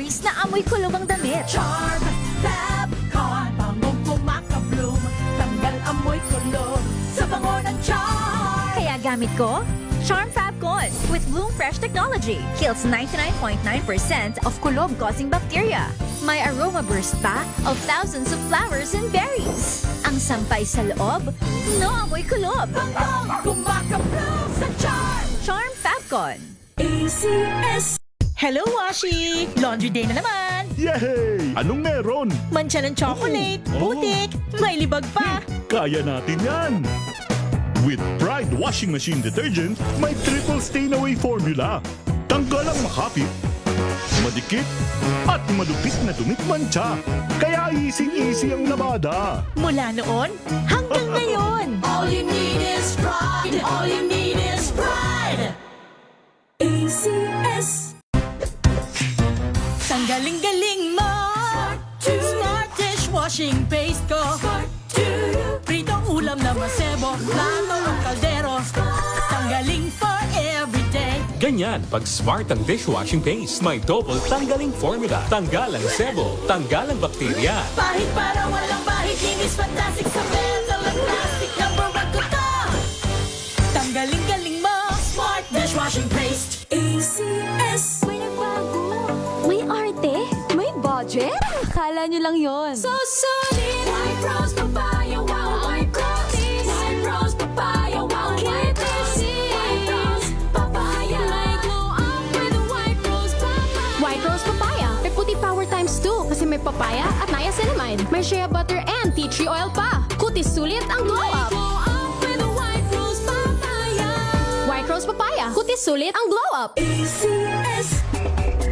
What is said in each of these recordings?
berries na amoy kulob ang damit. Charm Fabcon, bangong kumakabloom, tanggal amoy kulob sa bango ng charm. Kaya gamit ko, Charm Fabcon with Bloom Fresh technology. Kills 99.9% of kulob-causing bacteria. May aroma burst pa of thousands of flowers and berries. Ang sampay sa loob, no amoy kulob. Bangong kumakabloom sa charm. Charm Fabcon. ACS. Hello, Washi! Laundry day na naman! Yay! Anong meron? Mancha ng chocolate, Oh. putik, may libag pa! Kaya natin yan! With Pride Washing Machine Detergent, may triple stain-away formula. Tanggal ang makapit, madikit, at madupit na dumit mancha. Kaya easy-easy ang labada. Mula noon hanggang ngayon! All you need is pride. All you need is pride. ACS. Tanggaling-galing mo! Smart dishwashing paste ko! Pritong ulam na masebo, plato o kaldero. Tanggaling for everyday. Ganyan, pag smart ang dishwashing paste, may double tanggaling formula. Tanggal ang sebo, tanggal ang bakterya. Pahit para walang bahid, linis fantastic sa metal at plastic. Number one ko to. Tanggaling-galing mo! Smart dishwashing paste. ACS. May nagbago. May arte. May budget. Akala nyo lang yon. So solid. White rose papaya, wow, white rose. White rose papaya, wow, white rose. White rose papaya. May glow up with white rose papaya. White rose papaya. May puti power times 2 kasi may papaya at niacinamide. May shea butter and tea tree oil pa. Kutis sulit ang glow up. Glow up with white rose papaya. White rose papaya. Kutis sulit ang glow up. ACS.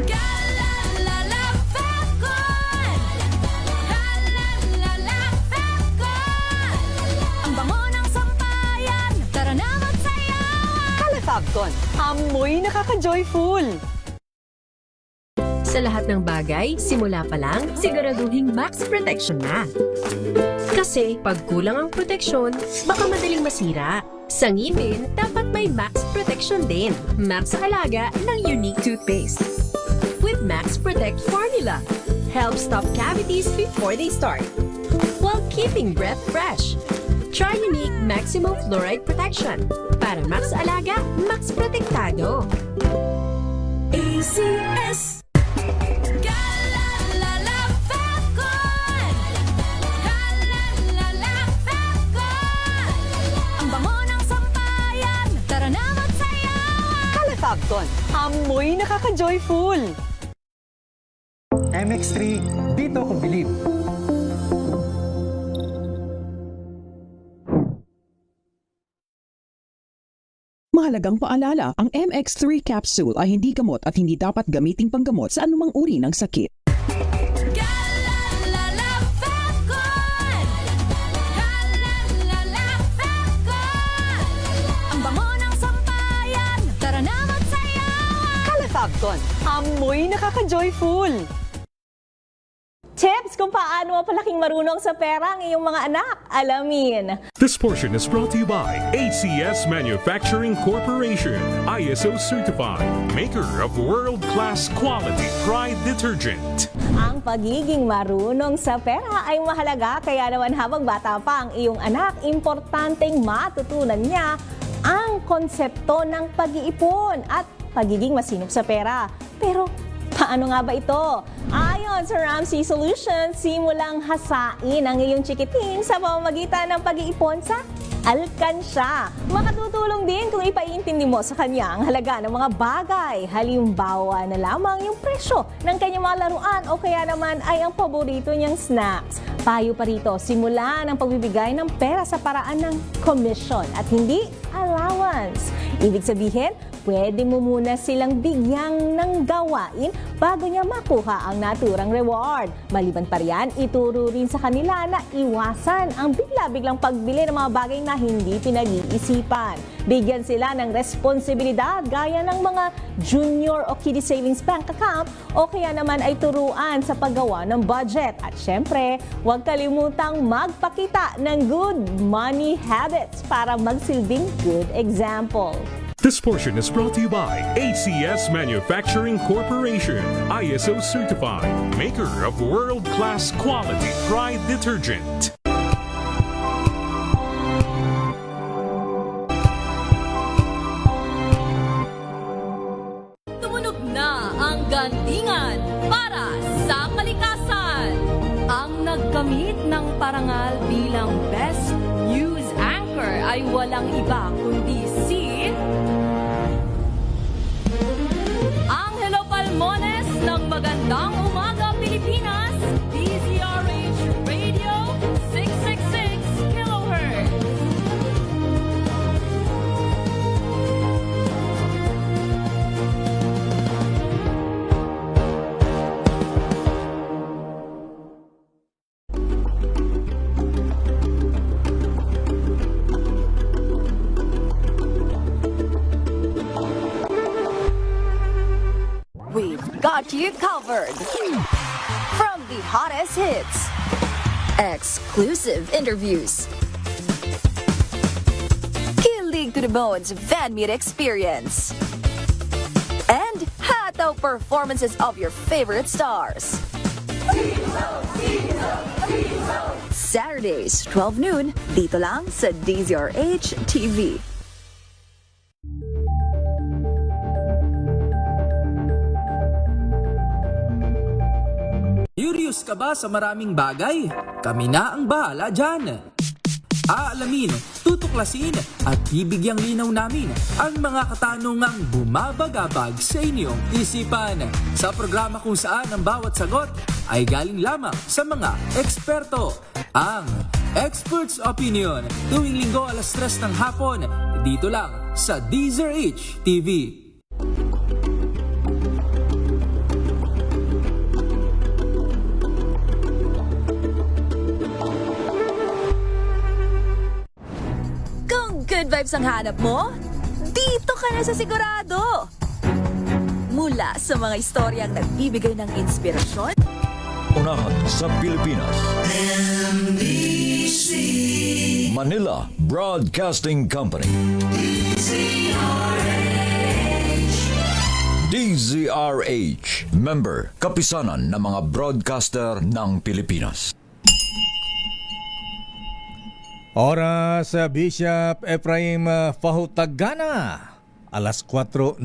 Galalala Fabcon. Galalala Fabcon. Ang bango ng sampayan. Tara na magsayawan. Calefabcon, amoy nakaka-joyful! Sa lahat ng bagay, simula pa lang, siguraduhing max protection na. Kasi pag kulang ang proteksyon, baka madaling masira. Sa ngipin, dapat may max protection din. Max sa alaga ng unique toothpaste. With Max Protect Formula, help stop cavities before they start, while keeping breath fresh. Try unique Maximum Fluoride Protection. Para max alaga, max protektado. ACS. Galalala Fabcon. Galalala Fabcon. Ang bango ng sampayan. Tara na magsayawan. Calefabcon, amoy nakaka-joyful! MX3, dito ko believe. Mahalagang paalala, ang MX3 capsule ay hindi gamot at hindi dapat gamiting panggamot sa anumang uri ng sakit. Galalala Fabcon. Galalala Fabcon. Ang bango ng sampayan. Tara na magsayawan. Calefabcon, amoy nakaka-joyful! Tips kung paano mapalaking marunong sa pera ang iyong mga anak. Alamin. This portion is brought to you by ACS Manufacturing Corporation, ISO certified, maker of world-class quality Pride detergent. Ang pagiging marunong sa pera ay mahalaga, kaya naman habang bata pa ang iyong anak, importanteng matutunan niya ang konsepto ng pag-iipon at pagiging masinop sa pera. Pero paano nga ba ito? Ayon sa Ramsey Solutions, simulang hasain ang iyong chikiting sa pamamagitan ng pag-iipon sa alkansya. Makatutulong din kung ipaiintindi mo sa kanya ang halaga ng mga bagay. Halimbawa na lamang yung presyo ng kanyang mga laruan o kaya naman ay ang paborito niyang snacks. Payo pa rito, simulan ang pagbibigay ng pera sa paraan ng commission at hindi allowance. Ibig sabihin, pwede mo muna silang bigyang ng gawain bago niya makuha ang naturang reward. Maliban pa riyan, ituro rin sa kanila na iwasan ang bigla-biglang pagbili ng mga bagay na hindi pinag-iisipan. Bigyan sila ng responsibilidad gaya ng mga junior o kiddie savings bank account o kaya naman ay turuan sa paggawa ng budget. At syempre, huwag kalimutang magpakita ng good money habits para magsilbing good example. This portion is brought to you by ACS Manufacturing Corporation, ISO certified, maker of world-class quality Pride detergent. Tumunog na ang gandingan para sa kalikasan. Ang nagkamit ng parangal bilang Best News Anchor ay walang iba kundi si Angelo Palmones ng Magandang Umaga Pilipinas, DZRH Radio 666 kHz. We've got you covered. From the hottest hits, exclusive interviews, kilig to the bones fan meet experience, and hataw performances of your favorite stars. Saturdays, 12 noon, dito lang sa DZRH TV. Curious ka ba sa maraming bagay? Kami na ang bahala dyan. Aalamin, tutuklasin at bibigyang linaw namin ang mga katanungang bumabagabag sa inyong isipan. Sa programa kung saan ang bawat sagot ay galing lamang sa mga eksperto. Ang Expert's Opinion, tuwing linggo 3:00 ng hapon, dito lang sa DZRH TV. Good vibes ang hanap mo? Dito ka na sa sigurado! Mula sa mga istoryang nagbibigay ng inspirasyon, Unahan sa Pilipinas. NBC Manila Broadcasting Company. DZRH. Member, kapisanan ng mga broadcaster ng Pilipinas. Oras sa Bishop Ephraim Fahutagana, 4:09.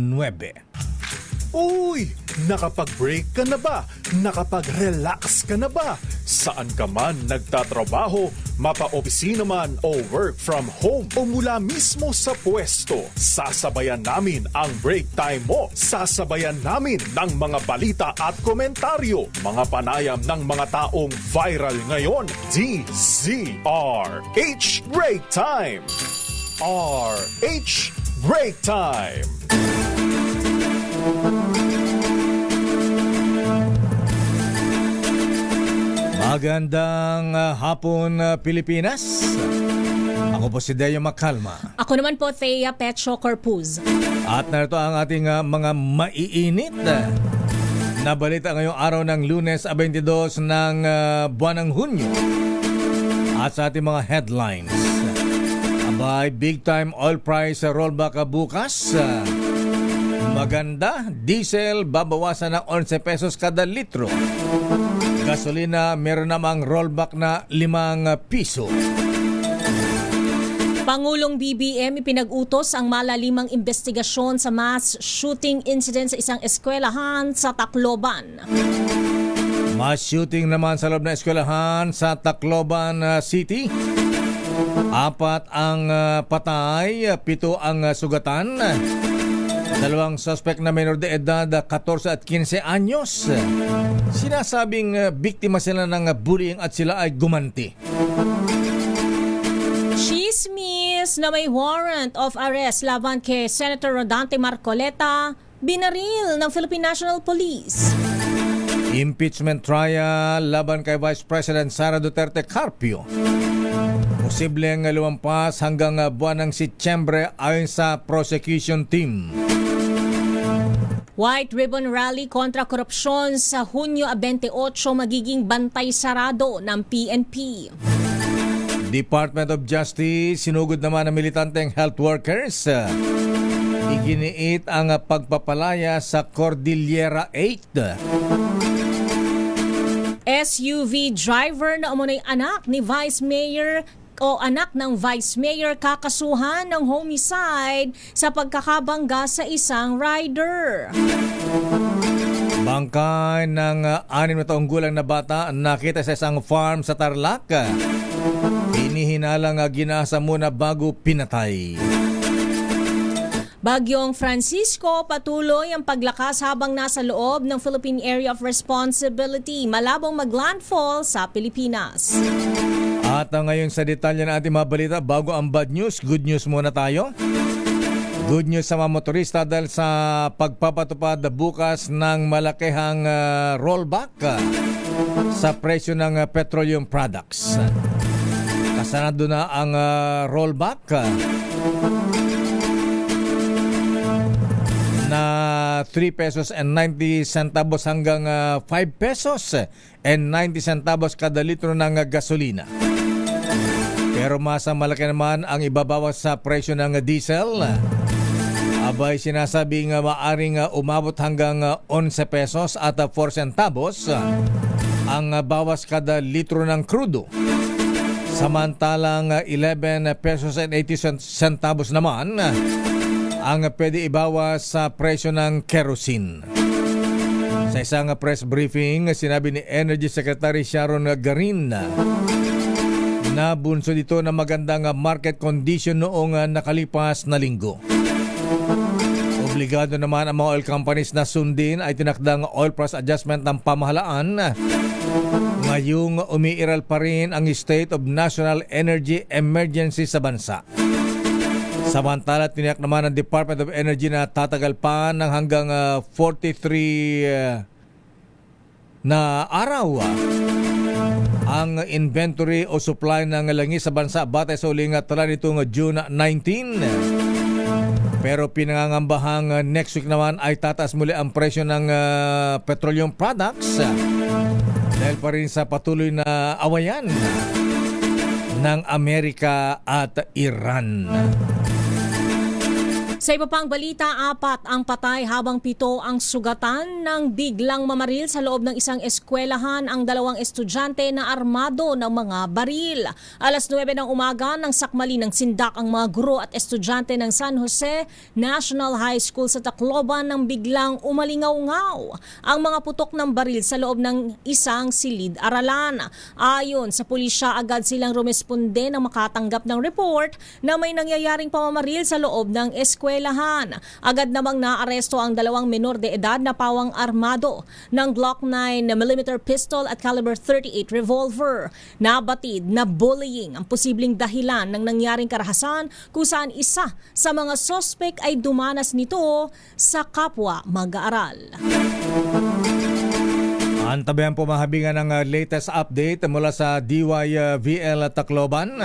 Uy! Nakapag-break ka na ba? Nakapag-relax ka na ba? Saan ka man nagtatrabaho, mapa-opisina man o work from home o mula mismo sa pwesto, sasabayan namin ang break time mo. Sasabayan namin ng mga balita at komentaryo, mga panayam ng mga taong viral ngayon. DZRH Break Time! RH Break Time! Magandang hapon, Pilipinas. Ako po si Deo Macalma. Ako naman po, Thea Petro Corpuz. At narito ang ating mga maiinit na balita ngayong araw ng Lunes 22 ng buwan ng Hunyo. At sa ating mga headlines, abay, big time oil price rollback bukas. Maganda, diesel babawasan ng 11 pesos kada litro. Gasolina meron namang rollback na 5 piso. Pangulong BBM ipinag-utos ang malalimang investigasyon sa mass shooting incident sa isang eskwelahan sa Tacloban. Mass shooting naman sa loob ng eskwelahan sa Tacloban City. 4 ang patay, 7 ang sugatan. 2 suspect na menor de edad, 14 at 15 anyos. Sinasabing biktima sila ng bullying at sila ay gumanti. Chismis na may warrant of arrest laban kay Senator Rodante Marcoleta, binaril ng Philippine National Police. Impeachment trial laban kay Vice President Sara Duterte Carpio. Posibleng lumampas hanggang buwan ng Setyembre ayon sa prosecution team. White Ribbon Rally kontra korupsyon sa Hunyo 28 magiging bantay sarado ng PNP. Department of Justice sinugod naman ng militanteng health workers. Iginiit ang pagpapalaya sa Cordillera 8. SUV driver na umunay anak ni Vice Mayor o anak ng Vice Mayor kakasuhan ng homicide sa pagkakabangga sa isang rider. Bangkay ng 6 na taong gulang na bata nakita sa isang farm sa Tarlac. Hinihinalang ginasa muna bago pinatay. Bagyong Francisco patuloy ang paglakas habang nasa loob ng Philippine Area of Responsibility. Malabong maglandfall sa Pilipinas. At ngayon sa detalye na ating mga balita, bago ang bad news, good news muna tayo. Good news sa mga motorista dahil sa pagpapatupad bukas ng malakihang rollback sa presyo ng petroleum products. Kasanado na ang rollback na 3 pesos and 90 centavos hanggang 5 pesos and 90 centavos kada litro ng gasolina. Pero mas malaki naman ang ibabawas sa presyo ng diesel. Abay sinasabing maaring umabot hanggang 11 pesos at 4 centavos ang bawas kada litro ng krudo. Samantalang 11 pesos and 80 centavos naman ang pwede ibawas sa presyo ng kerosene. Sa isang press briefing, sinabi ni Energy Secretary Sharon Garin na bunso dito na magandang market condition noong nakalipas na linggo. Obligado naman ang mga oil companies na sundin ay tinakdang oil price adjustment ng pamahalaan. Ngayong umiiral pa rin ang State of National Energy Emergency sa bansa. Samantala, tiniyak naman ng Department of Energy na tatagal pa ng hanggang 43 na araw ang inventory o supply ng langis sa bansa batay sa uling tala nitong June 19. Pero pinangangambahang next week naman ay tataas muli ang presyo ng petroleum products dahil pa rin sa patuloy na awayan ng Amerika at Iran. Sa iba pang balita, 4 ang patay habang 7 ang sugatan ng biglang mamaril sa loob ng isang eskwelahan ang 2 estudyante na armado ng mga baril. Alas 9 ng umaga nang sakmali ng sindak ang mga guro at estudyante ng San Jose National High School sa Tacloban nang biglang umalingaw-ngaw ang mga putok ng baril sa loob ng isang silid-aralan. Ayon sa pulisya, agad silang rumesponde nang makatanggap ng report na may nangyayaring pamamaril sa loob ng eskwelahan. Agad namang naaresto ang 2 menor de edad na pawang armado ng Glock 9mm pistol at caliber 38 revolver. Nabatid na bullying ang posibleng dahilan ng nangyaring karahasan kung saan isa sa mga sospek ay dumanas nito sa kapwa mag-aaral. Antabayan po mahabingan ng latest update mula sa DYVL Tacloban.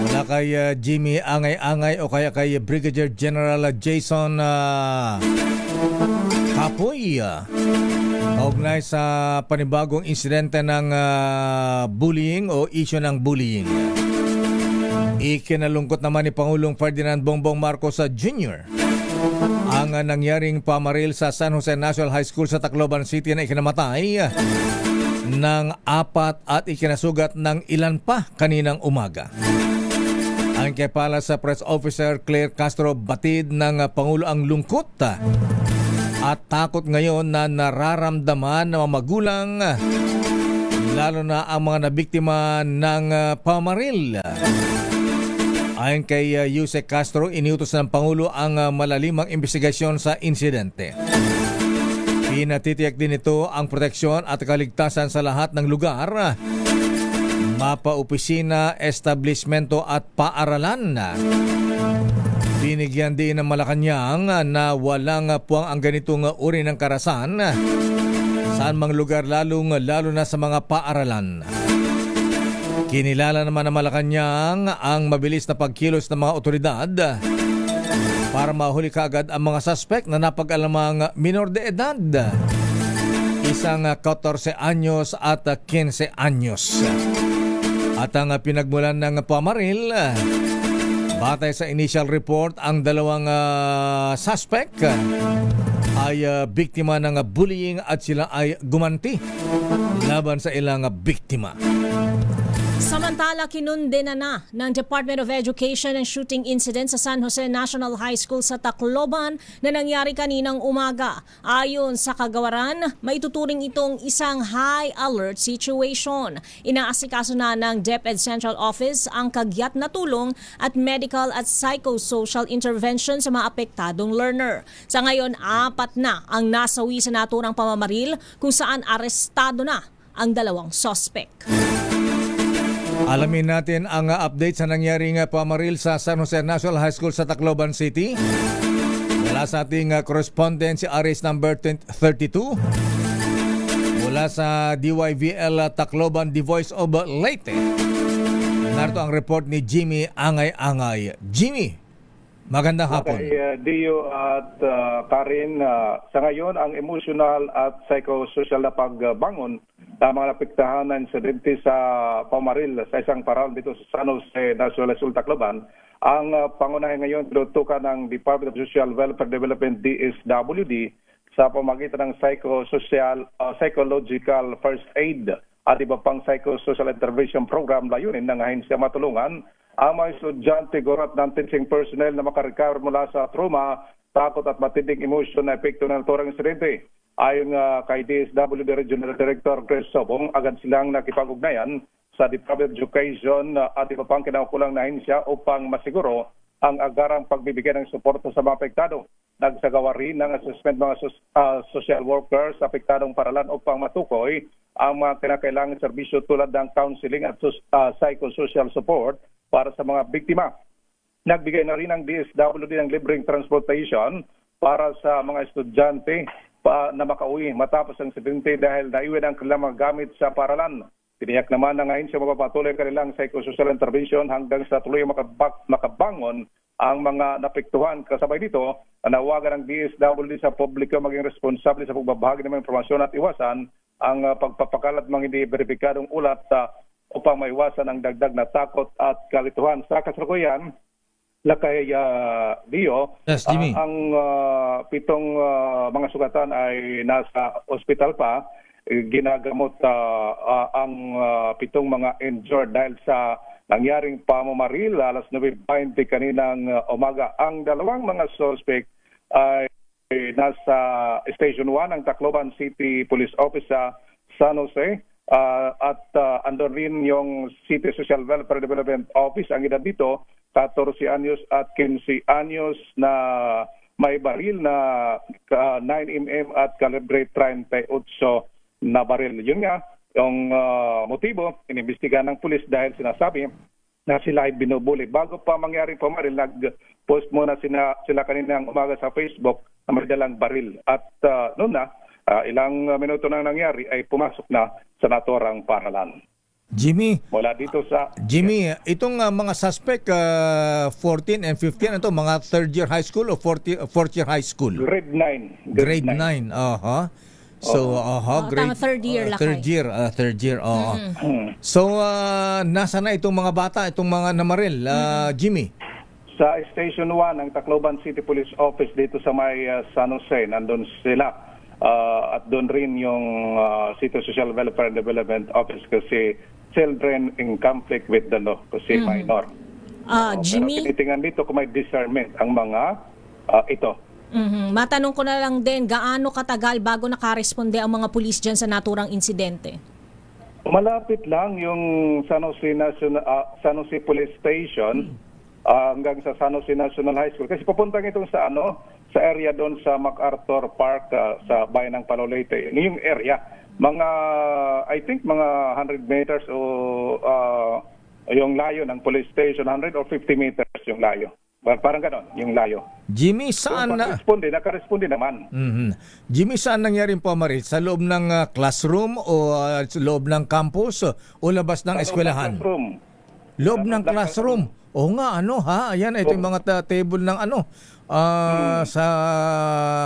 Mula kay Jimmy Angay-Angay o kaya kay Brigadier General Jason Kapoy. Kaugnay sa panibagong insidente ng bullying o issue ng bullying. Ikinalungkot naman ni Pangulong Ferdinand Bongbong Marcos Jr. ang nangyaring pamaril sa San Jose National High School sa Tacloban City na ikinamatay ng 4 at ikinasugat ng ilan pa kaninang umaga. Ang kepala sa press officer Claire Castro, batid ng Pangulo ang lungkot at takot ngayon na nararamdaman ng mga magulang, lalo na ang mga nabiktima ng pamaril. Ayon kay Yusek Castro, iniutos ng Pangulo ang malalimang investigasyon sa insidente. Pinatitiyak din ito ang proteksyon at kaligtasan sa lahat ng lugar, mapa-opisina, establishmento at paaralan. Binigyan din ng Malacanang na walang puwang ang ganitong uri ng karahasan saan mang lugar, lalo na sa mga paaralan. Kinilala naman ng Malacanang ang mabilis na pagkilos ng mga otoridad para mahuli kaagad ang mga suspect na napag-alamang minor de edad, isang 14 anyos at 15 anyos. At ang pinagmulan ng pamaril, Batay sa initial report, ang dalawang suspect ay biktima ng bullying at sila ay gumanti laban sa ilang biktima. Samantala, kinundena na ng Department of Education ang shooting incident sa San Jose National High School sa Tacloban na nangyari kaninang umaga. Ayon sa kagawaran, maituturing itong isang high alert situation. Inaasikaso na ng DepEd Central Office ang kagyat na tulong at medical at psychosocial intervention sa mga apektadong learner. Sa ngayon, 4 na ang nasawi sa naturang pamamaril kung saan arestado na ang dalawang suspect. Alamin natin ang update sa nangyaring pamaril sa San Jose National High School sa Tacloban City. Mula sa ating correspondent si Aris number 32. Mula sa DYVL Tacloban, The Voice of Leyte. Narito ang report ni Jimmy Angay-Angay. Jimmy, magandang hapon. Dio at Karin, sa ngayon ang emotional at psychosocial na pagbangon ng mga napiktahan na insidente sa pamaril sa isang paral dito sa San Jose National School Tacloban, ang pangunahin ngayon tinutukan ng Department of Social Welfare Development DSWD sa pamagitan ng psychological first aid at iba pang psychosocial intervention program. Layunin ng ahensya matulungan ang mga estudyante, guro at non-teaching personnel na makarecover mula sa trauma, takot at matinding emosyon na epekto ng naturang insidente. Ayon kay DSWD Regional Director Chris Sobong, agad silang nakipag-ugnayan sa Department of Education at iba pang kinaukulang na ahensya upang masiguro ang agarang pagbibigay ng suporta sa mga apektado. Nagsagawa rin ng assessment mga social workers sa apektadong paralan upang matukoy ang mga kinakailangang serbisyo tulad ng counseling at psychosocial support para sa mga biktima. Nagbigay na rin ang DSWD ng libreng transportation para sa mga estudyante na makauwi matapos ang insidente dahil naiwan ang kanilang mga gamit sa paralan. Tiniyak naman ng ahensya mapapatuloy kanilang psychosocial intervention hanggang sa tuloy makabangon ang mga napektuhan. Kasabay dito, nawagan ng DSWD sa publiko maging responsable sa pagbabahagi ng mga impormasyon at iwasan ang pagpapakalat mga hindi beripikadong ulat upang maiwasan ang dagdag na takot at kalituhan. Sa kasalukuyan, lakay Dio, yes, Jimmy. Ang 7 mga sugatan ay nasa ospital pa. Ginagamot ang 7 mga injured dahil sa nangyaring pamamaril alas 9:20 kaninang umaga. Ang dalawang mga suspect ay nasa Station 1 ng Tacloban City Police Office sa San Jose. At andon rin yung City Social Welfare Development Office. Ang edad dito, 14 anyos at 15 anyos na may baril na 9mm at calibre 38 na baril. Yun nga, yung motibo, inimbestigahan ng pulis dahil sinasabi na sila ay binubuli. Bago pa mangyaring pamaril, nag-post muna sila kaninang umaga sa Facebook na may dalang baril. At noon na, ilang minuto nang nangyari ay pumasok na sa naturang paralan. Jimmy, mula dito sa Jimmy, itong mga suspect 14 and 15, ito mga third year high school o fourth year high school? Grade 9. Grade 9. So, grade third year lakay. Third year. So, nasa na itong mga bata, itong mga namaril, Jimmy? Sa Station 1 ng Tacloban City Police Office dito sa may San Jose, nandun sila. At doon rin yung City Social Welfare and Development Office kasi children in conflict with the law kasi minor. Jimmy? Pero tinitingnan dito kung may discernment ang mga ito. Matanong ko na lang din, gaano katagal bago nakaresponde ang mga pulis dyan sa naturang insidente? Malapit lang yung San Jose Police Station hanggang sa San Jose National High School. Kasi papunta itong sa sa area doon sa MacArthur Park sa bayan ng Palolete. Yung area, I think mga 100 meters o yung layo ng police station, 100 or 50 meters yung layo. Parang ganon, yung layo. Jimmy, saan na? Nakaresponde naman. Jimmy, saan nangyaring pamaril? Sa loob ng classroom o sa loob ng campus o labas ng eskwelahan? Loob ng classroom. O nga, Ayan, ito yung mga table ng sa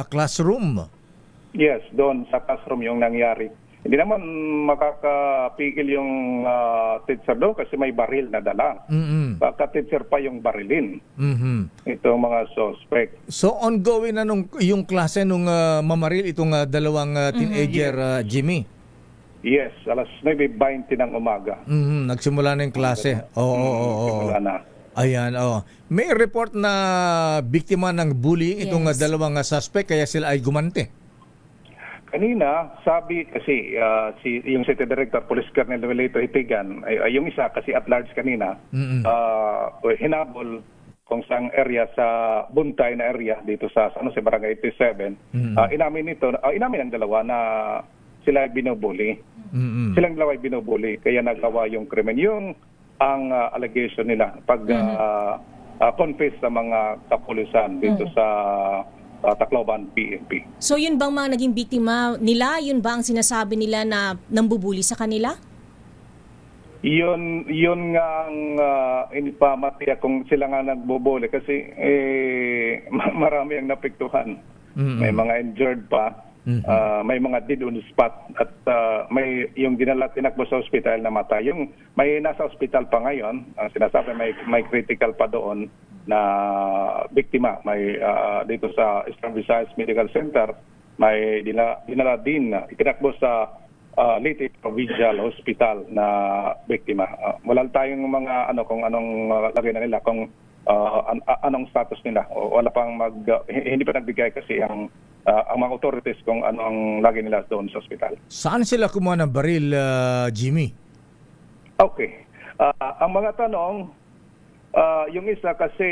classroom. Yes, doon sa classroom yung nangyari. hindi naman makakapigil yung teacher doon kasi may baril na dala. Baka teacher pa yung barilin. Itong mga suspect. So ongoing na yung klase nung mamaril itong dalawang teenager, Jimmy? Yes, alas 9:20 ng umaga. Nagsimula na yung klase. Oo. Nagsimula na. Ayan, may report na biktima ng bullying itong dalawang suspect kaya sila ay gumante. Kanina, sabi kasi yung City Director, Police Colonel Novelito Hipigan, ay yung isa kasi at large kanina, hinabol kung saang area sa Buntay na area dito sa Barangay 87. Inamin ang dalawa na sila ay binubuli. Silang dalawa ay binubuli, kaya nagawa yung krimen. Yung ang allegation nila pag confess sa mga kapulisan dito sa Tacloban PNP. So yun bang mga naging biktima nila? Yun ba ang sinasabi nila na nambubuli sa kanila? Yun nga ang inipamatiya kung sila nga nagbubuli kasi marami ang napiktuhan. May mga injured pa, may mga dead on the spot at may yung tinakbo sa ospital na mata. Yung may nasa ospital pa ngayon, sinasabi may critical pa doon na biktima. May dito sa Eastern Visayas Medical Center, may dinala din itinakbo sa Leyte Provincial Hospital na biktima. Wala tayong mga kung anong lagay na nila, kung anong status nila. Wala pang hindi pa nagbigay kasi ang mga authorities kung anong lagay nila doon sa ospital. Saan sila kumuha ng baril, Jimmy? Okay. Ang mga tanong, yung isa kasi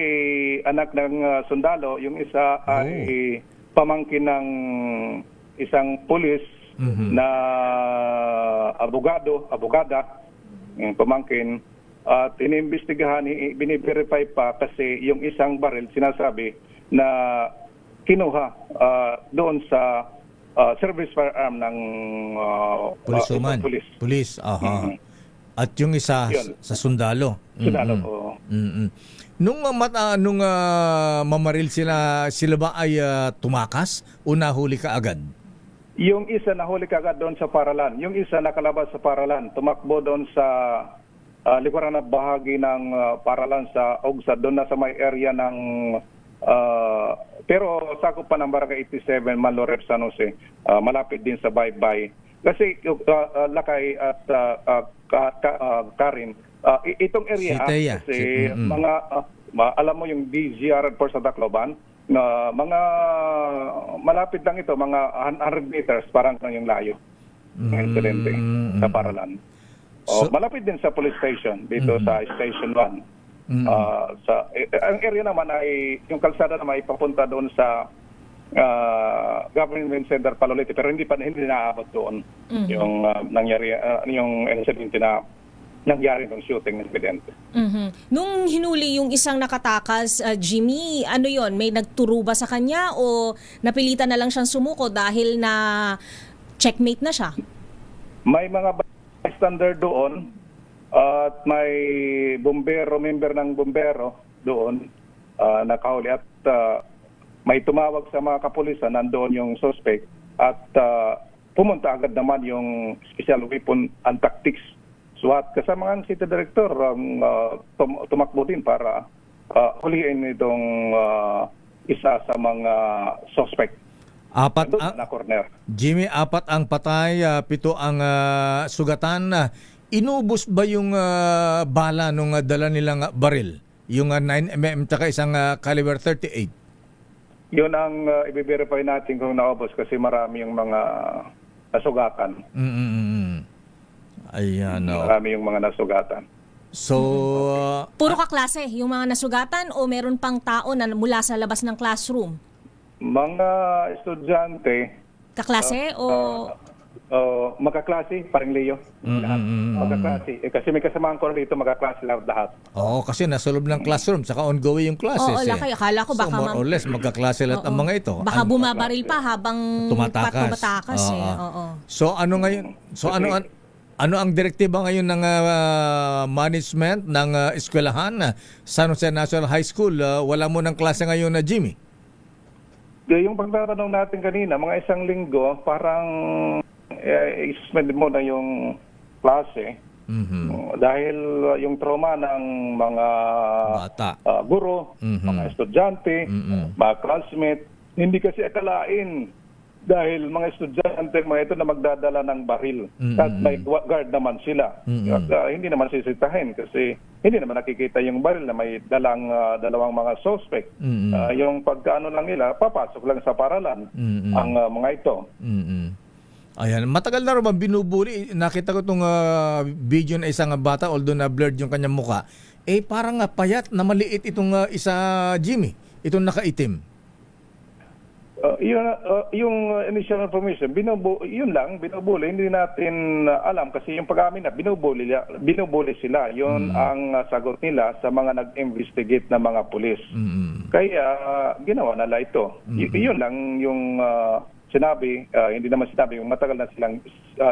anak ng sundalo, yung isa ay pamangkin ng isang pulis na abogada, yung pamangkin, at inimbestigahan, biniverify pa kasi yung isang baril sinasabi na kinuha doon sa service firearm ng Pulis, aha. At yung isa sa sundalo. Sundalo, Nung mamaril sila ba ay tumakas o nahuli ka agad? Yung isa nahuli kagad doon sa paralan. Yung isa nakalabas sa paralan. Tumakbo doon sa likuran na bahagi ng paralan sa Ogsa. Doon na sa may area ng pero sakop pa ng Barangay 87, Malorep, San Jose. Malapit din sa Baybay. Kasi Lakay at Karin, itong area kasi mga alam mo yung DZR for sa Tacloban, mga malapit lang ito, mga 100 meters parang yung layo ng insidente sa paralan. Malapit din sa police station dito sa Station 1. Ang area naman ay yung kalsada naman ay papunta doon sa Government Center Palolete, pero hindi naabot doon yung nangyari yung incident na nangyari ng shooting ng incident. Nung hinuli yung isang nakatakas, Jimmy, ano yon? May nagturo ba sa kanya o napilitan na lang siyang sumuko dahil na checkmate na siya? May mga bystander doon at may member ng bombero doon nakahuli at may tumawag sa mga kapulisan, nandoon yung suspect at pumunta agad naman yung Special Weapon and Tactics SWAT kasama ang City Director tumakbo din para huliin itong isa sa mga suspect. Apat na corner. Jimmy, 4 ang patay, 7 ang sugatan. Inubos ba yung bala nung dala nilang baril? Yung 9mm tsaka isang caliber 38? Yun ang i-verify natin kung naubos kasi marami yung mga nasugatan. Ayan, marami yung mga nasugatan. So, puro kaklase yung mga nasugatan o meron pang tao na mula sa labas ng classroom? Mga estudyante. Kaklase o magkaklase, parang Leo. Magkaklase. Kasi may kasamahan ko dito, magkaklase lahat. Oo, kasi nasa loob ng classroom, saka ongoing yung classes. Oo, akala ko baka more or less magkaklase lahat ang mga ito. Baka bumabaril pa habang tumatakas. So ano ngayon? Ano ang direktiba ngayon ng management ng eskwelahan San Jose National High School? Wala mo ng klase ngayon na Jimmy? Yung pagtatanong natin kanina, mga 1 linggo, parang i-suspend mo na yung klase dahil yung trauma ng mga Bata. guro, mga estudyante, mga classmate, hindi kasi akalain dahil mga estudyante mga ito na magdadala ng baril at may guard naman sila. At, hindi naman sisitahin kasi hindi naman nakikita yung baril na may dalawang mga suspect. Yung pagkaano lang nila, papasok lang sa paralan ang mga ito. Ayan, matagal na rin binubuli. Nakita ko itong video na isang bata, although na blurred yung kanyang muka. Parang payat na maliit itong isa, Jimmy. Itong nakaitim. Yung initial information, yun lang, binubuli. Hindi natin alam kasi yung pag-amin na binubuli sila. Yun ang sagot nila sa mga nag-investigate na mga pulis. Kaya ginawa nila ito. Yun lang yung sinabi, hindi naman sinabi, yung matagal na silang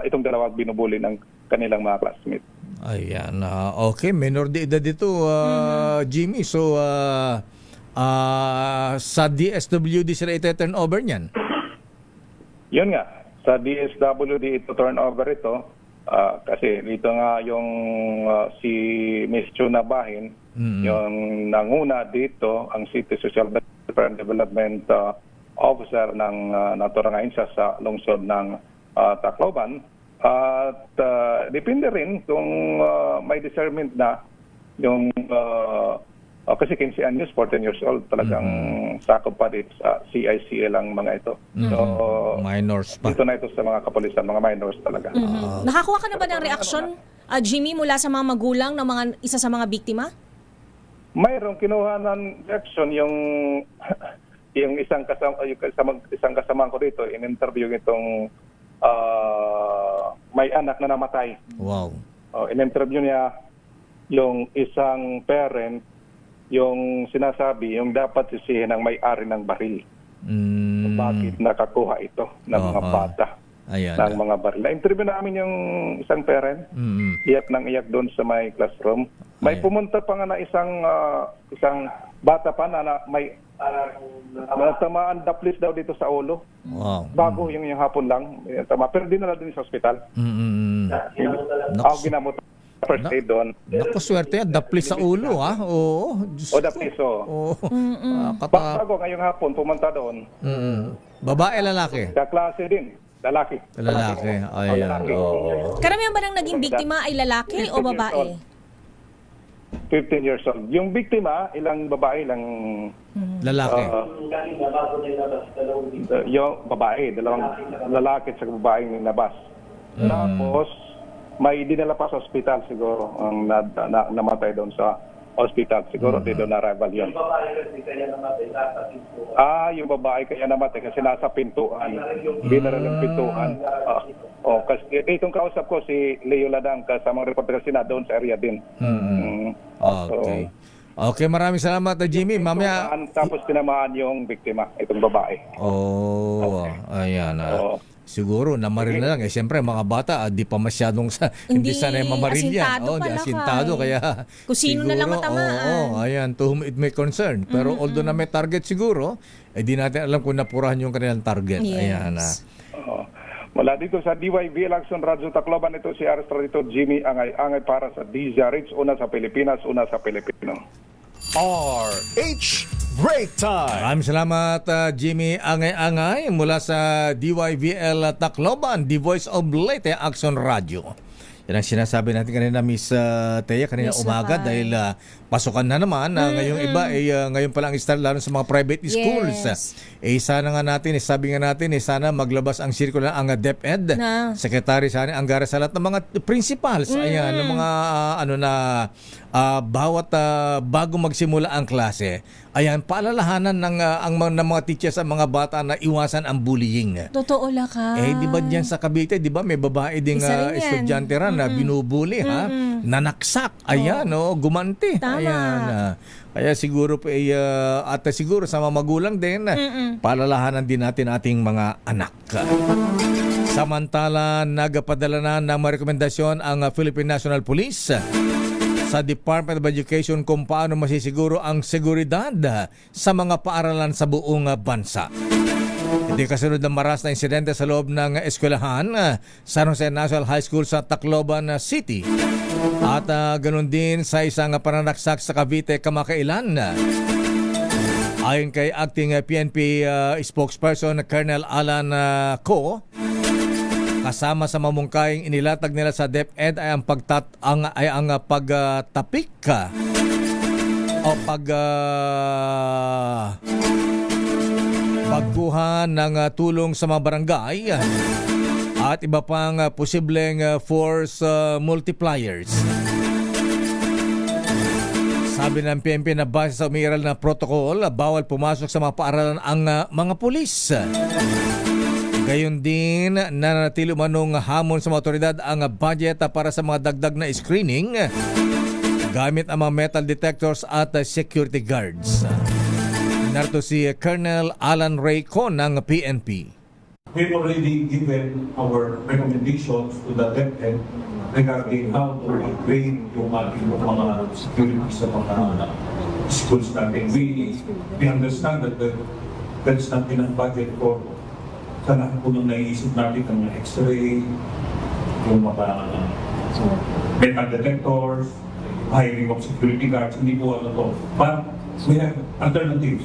itong dalawang binubuli ng kanilang mga classmates. Ayan, okay. Minor de edad dito, Jimmy. So, sa DSWD sila ito-turn over niyan? Yun nga, sa DSWD ito turn over ito kasi dito nga yung si Miss Chuna Bahin, yung nanguna dito, ang City Social Welfare and Development Officer ng Naturangain sa lungsod ng Tacloban. At depende rin kung may discernment na yung kasi 15 anyos, 14 years old, talagang sakop pa dito sa CICL ang mga ito. So, minors pa. Dito na ito sa mga kapulisan, mga minors talaga. Nakakuha ka na ba ng reaksyon, Jimmy, mula sa mga magulang ng isa sa mga biktima? Mayroong kinuha ng reaction yung isang kasama ko dito, in-interview itong may anak na namatay. Wow. In-interview niya yung isang parent, yung sinasabi, yung dapat sisihin ng may-ari ng baril. Bakit nakakuha ito ng mga bata ng mga baril. Na-interview namin yung isang parent, iyak ng iyak doon sa may classroom. May pumunta pa nga na isang bata pa na may tamaan daplis daw dito sa ulo. Wow. Bago yung hapon lang. Tama. Pero dinala din sa ospital. Ako ginamot. First aid doon. Naku, swerte yan. Daplis sa ulo, ha? Oo. Daplis, bago ngayong hapon, pumunta doon. Babae, lalaki? Kaklase din. Lalaki. Ayan. Karamihan ba ng naging biktima ay lalaki o babae? 15 years old. Yung biktima, ilang babae, ilang lalaki. Yung babae, dalawang lalaki at babaeng nilabas. Tapos, may dinala pa sa ospital siguro ang namatay doon sa ospital. Siguro dito na-arrival yun. Yung babae kaya namatay kasi nasa pintuan. Binara ng pintuan. Kasi itong kausap ko si Leo Ladang kasamang reporter kasi na doon sa area din. Okay. Okay, maraming salamat, Jimmy. Mamaya... Tapos tinamaan yung biktima, itong babae. Ayan. Siguro namaril na lang. Siyempre, mga bata, di pa masyadong hindi sanay mamaril yan. Hindi asintado. Kaya kung sino siguro, na lang matamaan. Ayan, to whom it may concern. Pero although na may target siguro, di natin alam kung napurahan yung kanilang target. Ayan. Mula dito sa DYV Action Radyo Tacloban, ito si Aristradito Jimmy Angay para sa DZRH, una sa Pilipinas, una sa Pilipino. RH Break Time! Maraming salamat, Jimmy Angay-Angay mula sa DYVL Tacloban, The Voice of Leyte Action Radio. Yan ang sinasabi natin kanina, Miss Thea, kanina umaga dahil pasukan na naman. Ngayong iba, ngayon pa lang start lalo sa mga private schools. Sana nga natin, sabi nga natin, sana maglabas ang circular ang DepEd. Secretary sana Angara sa lahat ng mga principals. Ayan, ng mga bawat bago magsimula ang klase. Ayan, paalalahanan ng mga teachers ang mga bata na iwasan ang bullying. Totoo lang ka. Di ba diyan sa Cavite, di ba may babae ding estudyante ran na binubuli, nanaksak. Ayan, gumanti. Tama. Ayan. Kaya siguro po at siguro sa mga magulang din, paalalahanan din natin ating mga anak. Samantala, nagpadala na ng mga rekomendasyon ang Philippine National Police sa Department of Education kung paano masisiguro ang seguridad sa mga paaralan sa buong bansa. Di kasunod ng maras na insidente sa loob ng eskwelahan San Jose National High School sa Tacloban City. At ganun din sa isang pananaksak sa Cavite kamakailan. Ayon kay acting PNP spokesperson Colonel Alan Co, kasama sa mamungkaying inilatag nila sa DepEd ay ang pagtapik o pagkuha ng tulong sa mga barangay at iba pang posibleng force multipliers. Sabi ng PNP na base sa umiiral na protocol, bawal pumasok sa mga paaralan ang mga pulis. Gayon din, nanatili umanong hamon sa mga otoridad ang budget para sa mga dagdag na screening gamit ang mga metal detectors at security guards. Narito si Colonel Alan Ray Co ng PNP. We've already given our recommendations to the DepEd regarding how to upgrade yung ating mga security sa mga schools natin. We understand that there's not enough budget for sa lahat po nang naiisip natin ng X-ray, yung mga metal detectors, hiring of security guards, hindi po ano to. But we have alternatives.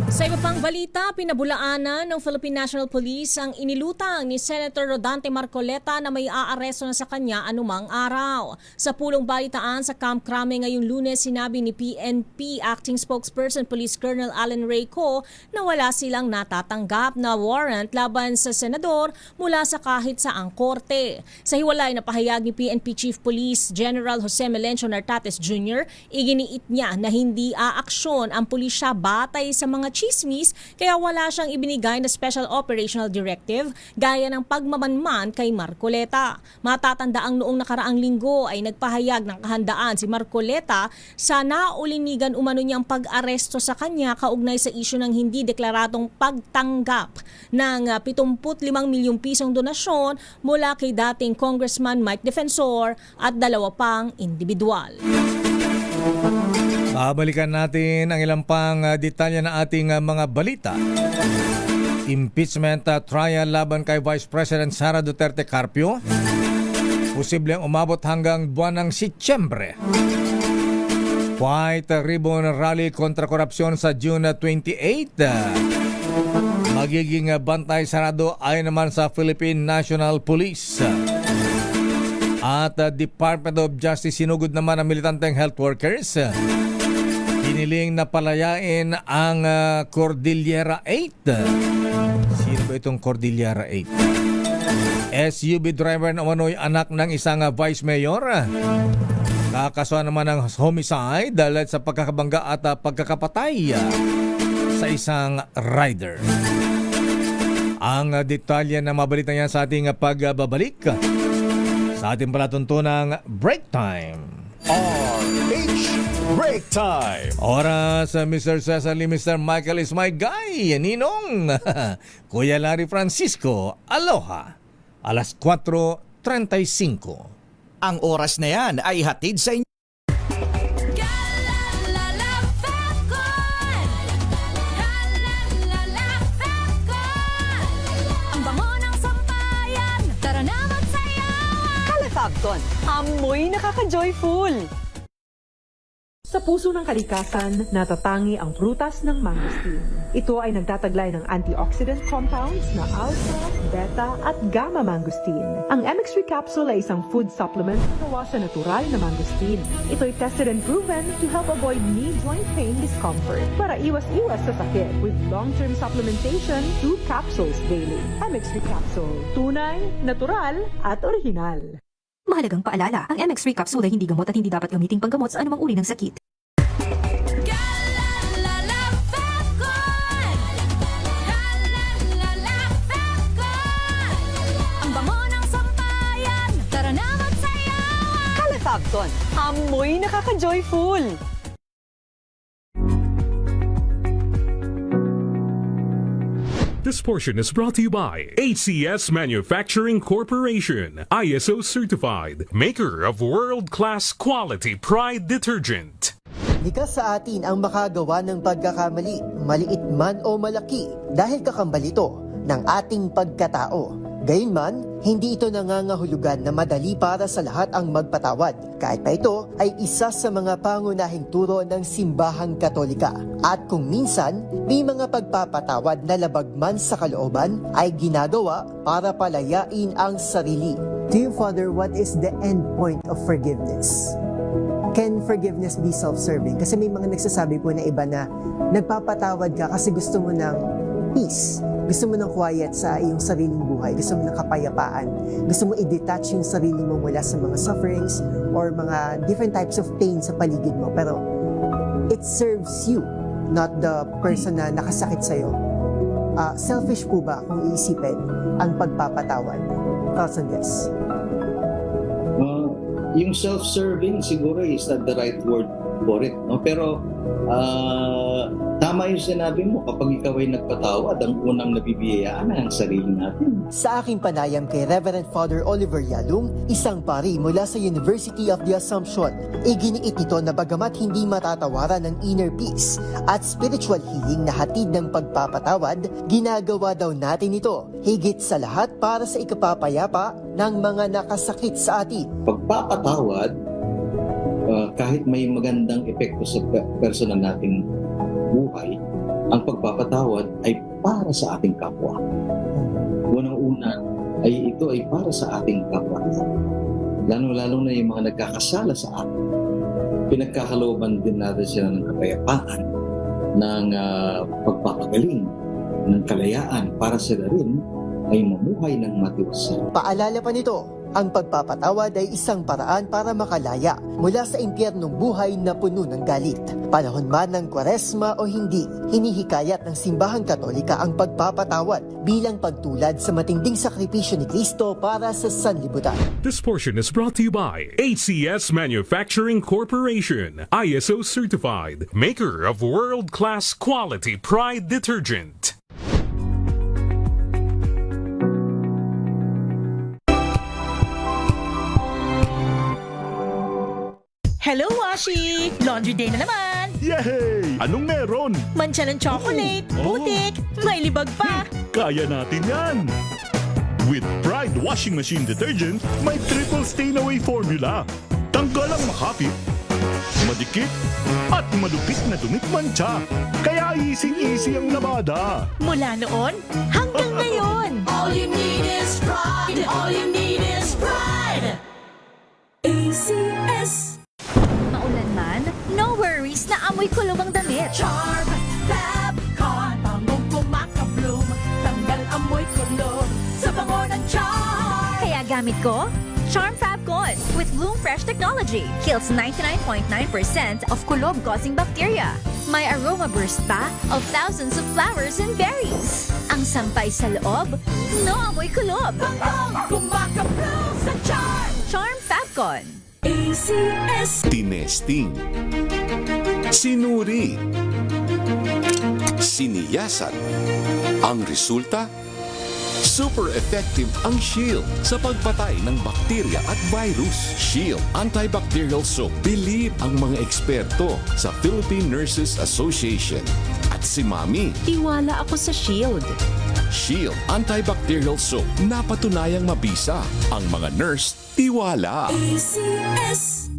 Sa iba pang balita, pinabulaanan ng Philippine National Police ang inilutang ni Senator Rodante Marcoleta na may aaresto na sa kanya anumang araw. Sa pulong balitaan sa Camp Crame ngayong Lunes, sinabi ni PNP Acting Spokesperson Police Colonel Alan Ray Co na wala silang natatanggap na warrant laban sa senador mula sa kahit saang korte. Sa hiwalay na pahayag ni PNP Chief Police General Jose Melencio Nartates Jr., iginiit niya na hindi aaksyon ang pulisya batay sa mga chismis kaya wala siyang ibinigay na Special Operational Directive gaya ng pagmamanman kay Marcoleta. Matatanda ang noong nakaraang linggo ay nagpahayag ng kahandaan si Marcoleta sa naulinigan umano niyang pag-aresto sa kanya kaugnay sa isyu ng hindi deklaradong pagtanggap ng 75 milyong pisong donasyon mula kay dating Congressman Mike Defensor at 2 pang individual. Babalikan natin ang ilang pang detalye na ating mga balita. Impeachment trial laban kay Vice President Sara Duterte Carpio. Posibleng umabot hanggang buwan ng Setyembre. White Ribbon Rally kontra korupsyon sa June 28. Magiging bantay sarado ayon naman sa Philippine National Police. At Department of Justice sinugod naman ang militanteng health workers. Hiniling na palayain ang Cordillera 8. Sino ba itong Cordillera 8? SUV driver na umano'y anak ng isang vice mayor. Kakasuhan naman ng homicide dahil sa pagkakabangga at pagkakapatay sa isang rider. Ang detalye na mabalita niyan sa ating pagbabalik sa ating palatuntunang Break Time. RH Break Time. Oras, Mr. Cesar Lee, Mr. Michael is my guy. Ninong, Kuya Larry Francisco, aloha. Alas 4:35. Ang oras na yan ay hatid sa inyo. Ang bango ng sampayan, tara na magsayawan. Calefabcon, amoy nakaka-joyful. Sa puso ng kalikasan, natatangi ang prutas ng mangosteen. Ito ay nagtataglay ng antioxidant compounds na alpha, beta at gamma mangosteen. Ang MX3 capsule ay isang food supplement na gawa sa natural na mangosteen. Ito ay tested and proven to help avoid knee joint pain discomfort para iwas-iwas sa sakit with long-term supplementation 2 capsules daily. MX3 capsule, tunay, natural at orihinal. Mahalagang paalala, ang MX3 capsule ay hindi gamot at hindi dapat gamiting panggamot sa anumang uri ng sakit. Ang bango ng sampayan, tara na magsayawan. Calefabcon, amoy nakaka-joyful. This portion is brought to you by ACS Manufacturing Corporation, ISO certified, maker of world-class quality Pride detergent. Likas sa atin ang makagawa ng pagkakamali, maliit man o malaki dahil kakambal ito ng ating pagkatao. Gayunman, hindi ito nangangahulugan na madali para sa lahat ang magpatawad, kahit pa ito ay isa sa mga pangunahing turo ng simbahang Katolika. At kung minsan, may mga pagpapatawad na labag man sa kalooban ay ginagawa para palayain ang sarili. To you, Father, what is the end point of forgiveness? Can forgiveness be self-serving? Kasi may mga nagsasabi po na iba na nagpapatawad ka kasi gusto mo ng peace. Gusto mo ng quiet sa iyong sariling buhay. Gusto mo ng kapayapaan. Gusto mo i-detach yung sarili mo mula sa mga sufferings or mga different types of pain sa paligid mo. Pero it serves you, not the person na nakasakit sa'yo. Selfish po ba kung iisipin ang pagpapatawad? Thoughts on this? Yung self-serving siguro is not the right word for it. No? Pero tama yung sinabi mo, kapag ikaw ay nagpatawad, ang unang nabibiyayaan ay ang sarili natin. Sa aking panayam kay Reverend Father Oliver Yalung, isang pari mula sa University of the Assumption, iginiit ito na bagamat hindi matatawaran ng inner peace at spiritual healing na hatid ng pagpapatawad, ginagawa daw natin ito higit sa lahat para sa ikapapayapa ng mga nakasakit sa atin. Pagpapatawad, kahit may magandang epekto sa personal nating buhay, ang pagpapatawad ay para sa ating kapwa. Unang-una ay ito ay para sa ating kapwa. Lalo-lalo na yung mga nagkakasala sa atin. Pinagkakalooban din natin sila ng kapayapaan, ng pagpapagaling, ng kalayaan para sila rin ay mamuhay ng matiwasay. Paalala pa nito, ang pagpapatawad ay isang paraan para makalaya mula sa impyernong buhay na puno ng galit. Panahon man ng Kwaresma o hindi, hinihikayat ng Simbahang Katolika ang pagpapatawad bilang pagtulad sa matinding sakripisyo ni Kristo para sa sanlibutan. This portion is brought to you by ACS Manufacturing Corporation, ISO certified, maker of world-class quality Pride detergent. Hello, Washi! Laundry day na naman! Yay! Anong meron? Mancha ng chocolate, putik, may libag pa! Kaya natin yan! With Pride Washing Machine Detergent, may triple stain-away formula. Tanggal ang makapit, madikit, at madupit na dumit mancha. Kaya easy-easy ang labada. Mula noon hanggang ngayon! All you need is pride! All you need is pride! ACS. Maulan man, no worries na amoy kulong ang damit. Charm Fab Con, bangong kumakabloom, tanggal amoy kulong sa bango ng Charm. Kaya gamit ko, Charm Fab Con with Bloom Fresh Technology. Kills 99.9% of kulob-causing bacteria. May aroma burst pa of thousands of flowers and berries. Ang sampay sa loob, no amoy kulob. Bangong kumakabloom sa Charm. Charm Fab Con. ACS. Tinesting, sinuri, siniyasan. Ang resulta? Super effective ang Shield sa pagpatay ng bakterya at virus. Shield Antibacterial Soap. Believe ang mga eksperto sa Philippine Nurses Association. At si Mami. Tiwala ako sa Shield. Shield Antibacterial Soap. Napatunayang mabisa. Ang mga nurse, tiwala. ACS.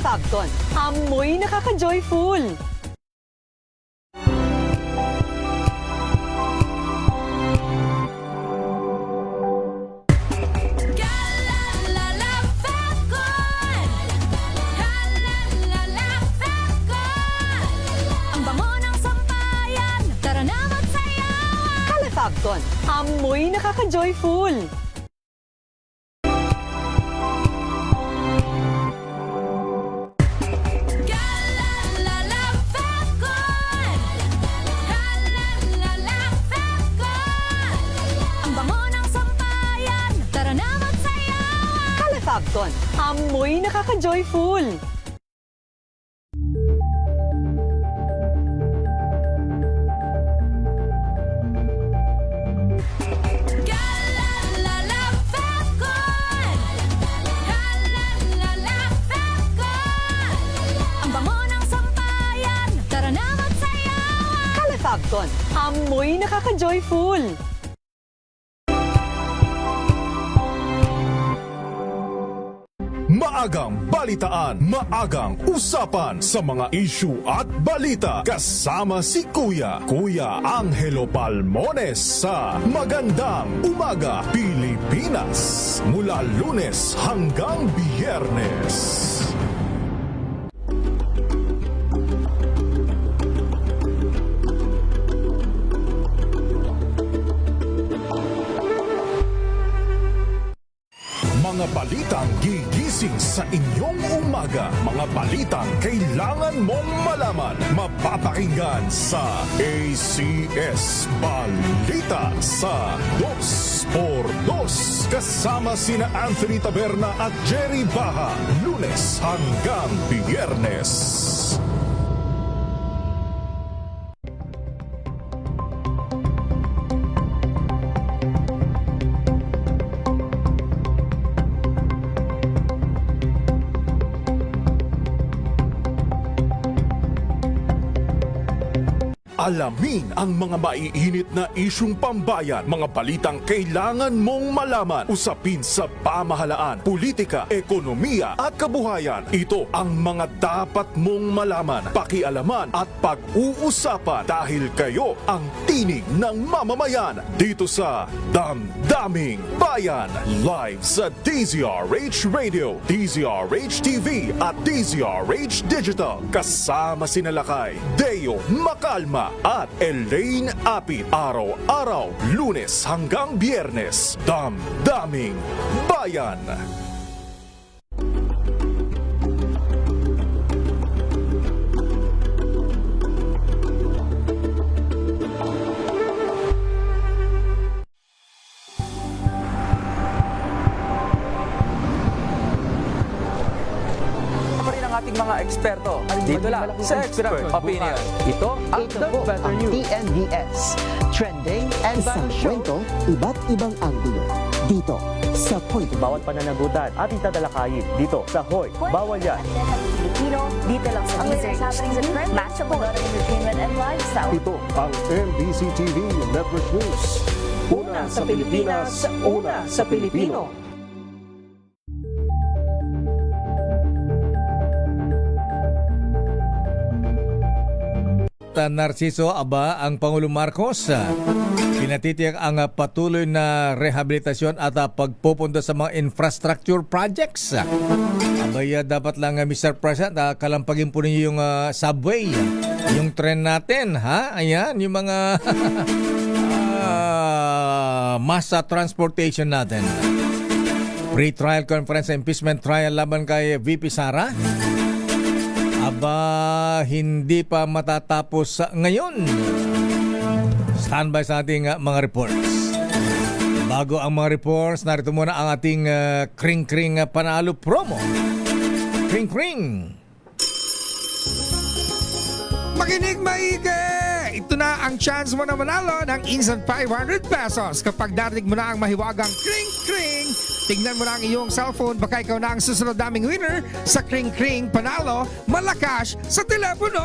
Fabcon, amoy nakaka-joyful! Fabcon, amoy nakaka-joyful! Fabcon, amoy nakaka-joyful! Pagton, amoy nakaka-joyful. Maagang balitaan, maagang usapan sa mga issue at balita. Kasama si Kuya Angelo Palmones sa Magandang Umaga Pilipinas. Mula Lunes hanggang Biyernes. Mga balitang gigising sa inyong umaga. Mga balitang kailangan mong malaman. Mapapakinggan sa ACS Balita sa 2x2. Kasama sina Anthony Taberna at Jerry Baha. Lunes hanggang Biyernes. Alamin ang mga maiinit na isyung pambayan, mga balitang kailangan mong malaman, usapin sa pamahalaan, politika, ekonomiya at kabuhayan. Ito ang mga dapat mong malaman, pakialaman at pag-uusapan dahil kayo ang tinig ng mamamayan dito sa Damdaming Bayan. Live sa DZRH Radio, DZRH TV at DZRH Digital. Kasama sinalakay Deo Macalma at Elaine Apit. Araw-araw, Lunes hanggang Biyernes. Damdaming Bayan. Ating mga eksperto dito lang sa Expert Opinion. Ito ang The Better News. TNVS. Trending and isang kwento, iba't ibang anggulo. Dito sa Point. Bawat pananagutan ating tatalakayin dito sa Hoy. Bawal yan. Filipino, dito lang sa DZRH. Match of entertainment and lifestyle. Ito ang MBC TV Network News. Una sa Pilipinas, una sa Pilipino. Narciso, aba ang Pangulo Marcos pinatitiyak ang patuloy na rehabilitasyon at pagpupunta sa mga infrastructure projects. Abay, dapat lang Mr. President, kalampagin po ninyo yung subway, yung tren natin, ha? Ayan, yung mga mass transportation natin. Pre-trial conference impeachment trial laban kay VP Sara. Aba, hindi pa matatapos ngayon. Standby sa ating mga reports. Bago ang mga reports, narito muna ang ating kring-kring panalo promo. Kring-kring! Makinig maigi! Ito na ang chance mo na manalo ng instant 500 pesos kapag darinig mo na ang mahiwagang kring-kring. Tingnan mo na ang iyong cellphone, baka ikaw na ang susunod naming winner sa kring-kring panalo malakas sa telepono.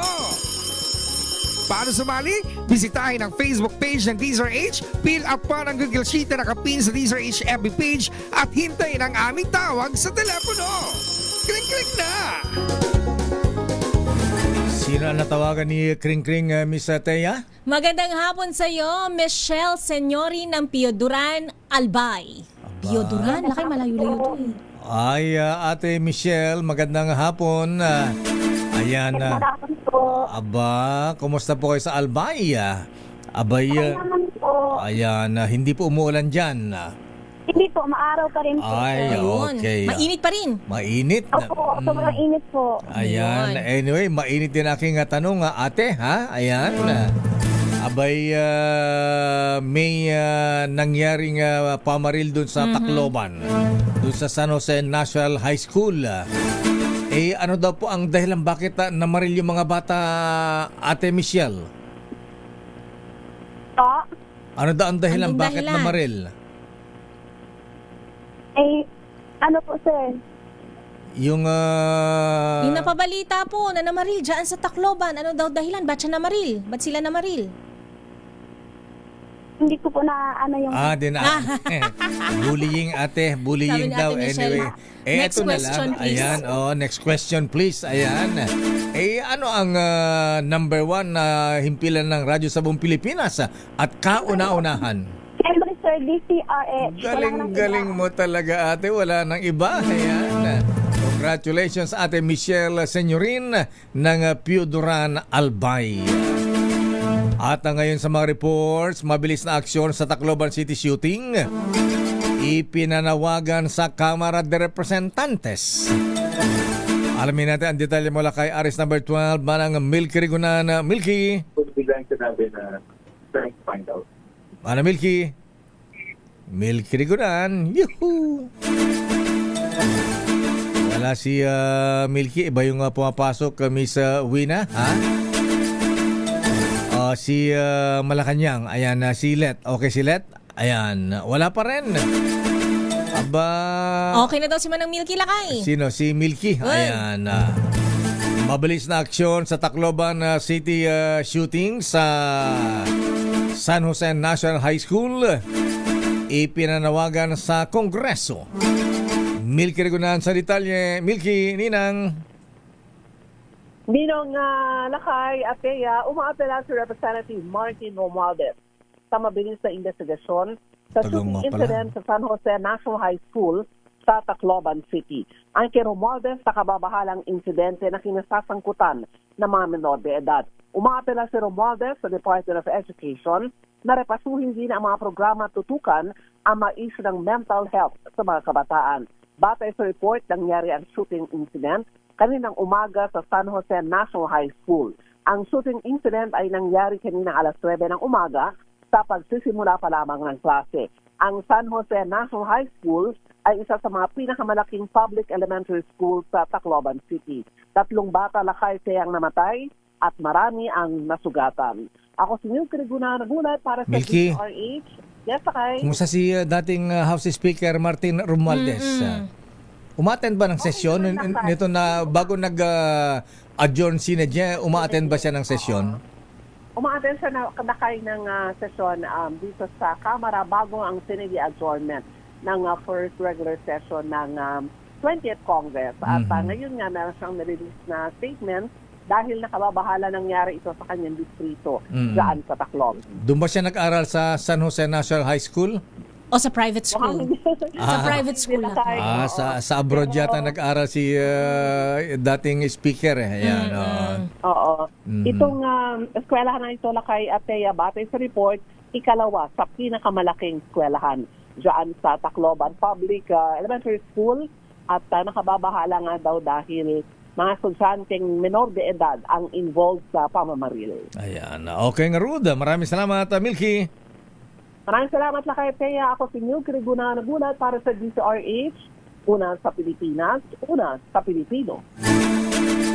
Paano sumali? Bisitahin ang Facebook page ng DZRH, fill up pa ng Google Sheet na nakapin sa DZRH FB page at hintayin ang aming tawag sa telepono. Kring-kring na! Sino ang natawagan ni Kring-Kring, Miss Teya? Magandang hapon sa iyo, Michelle Senyorin ng Pioduran, Albay. Pioduran? Laki, malayo-layo to eh. Ay, Ate Michelle, magandang hapon. Ayan. Aba, kumusta po kayo sa Albay? Abay, ayan, hindi po umuulan dyan. Hindi po, maaraw pa rin po. Ay, okay. Mainit pa rin. Mainit? Opo, sobrang init po. Ayan. Anyway, mainit din aking tanong, ate, ha? Ayan. Abay, may nangyaring pamaril dun sa Tacloban. Dun sa San Jose National High School. Ano daw po ang dahilan bakit namaril yung mga bata, Ate Michelle? Ano daw ang dahilan bakit namaril? Ano po, sir? Yung napabalita po na namaril dyan sa Tacloban. Ano daw dahilan? Ba't siya namaril? Ba't sila namaril? Hindi ko po na ano yung... Bullying ate, bullying Sabi ni daw. Ate Michelle. Anyway, Next eto na question, lang. please. Ayan, next question please. Ayan. Ano ang number 1 na himpilan ng radyo sa buong Pilipinas at kauna-unahan? Siyempre, sir, DCRH. Galing mo talaga ate, wala nang iba. Ayan. Congratulations ate Michelle Senyorin ng Pioduran Albay. At ngayon sa mga reports, mabilis na aksyon sa Tacloban City shooting. Ipinanawagan sa Kamara de Representantes. Alamin natin ang detalye mula kay Aris number 12, Manang Milky Rigunan. Milky. Biglang sinabi na trying to find out. Manang Milky. Milky Rigunan. Yuhuu! Wala si Milky. Iba yung pumapasok, Miss Wina. Ha? Si Malacanang. Ayan, si Let. Okay, si Let. Ayan, wala pa rin. Aba. Okay na daw si Manang Milky Lakay. Sino? Si Milky. Ayan. Mabilis na aksyon sa Tacloban City shooting sa San Jose National High School. Ipinanawagan sa Kongreso. Milky Rigunan sa detalye. Milky, Ninang. Ninong Lakay at Teya, umaapela si Representative Martin Romualdez sa mabilis na investigasyon sa shooting incident sa San Jose National High School sa Tacloban City. Ang kay Romualdez sa kababahalang insidente na kinasasangkutan ng mga menor de edad. Umaapela si Romualdez sa Department of Education na repasuhin din ang mga programa tutukan ang mga issue ng mental health sa mga kabataan. Batay sa report, nangyari ang shooting incident kaninang umaga sa San Jose National High School. Ang shooting incident ay nangyari kaninang alas 9 ng umaga sa pagsisimula pa lamang ng klase. Ang San Jose National High School ay isa sa mga pinakamalaking public elementary school sa Tacloban City. 3 bata Lakay ang namatay at marami ang nasugatan. Ako si Milky Rigunan, nagulat para sa Milky. DRH. Yes, Lakay. Kumusta si dating House Speaker Martin Romualdez? Umattend ba ng sesyon nito na bago nag-adjourn si Nadia, umattend ba siya ng sesyon? Umaattend siya na Lakay ng sesyon dito sa Kamara bago ang Senate adjournment ng first regular session ng 20th Congress. At ngayon nga meron siyang nirelease na statement dahil nakababahala nangyari ito sa kanyang distrito dyan sa Tacloban. Doon ba siya nag-aral sa San Jose National High School? O sa private school? Sa private school na. Sa abroad yata nag-aral si dating speaker. Ayan, Oo. Itong eskwelahan na ito Lakay at Teya, batay sa report, ikalawa sa pinakamalaking eskwelahan dyan sa Tacloban Public Elementary School at nakababahala nga daw dahil mga estudyanteng menor de edad ang involved sa pamamaril. Ayan. Okay nga, Ruda. Maraming salamat, Milky. Maraming salamat Lakay Teya. Ako si Milky Rigunan, nagulat para sa DCRH. Una sa Pilipinas, una sa Pilipino.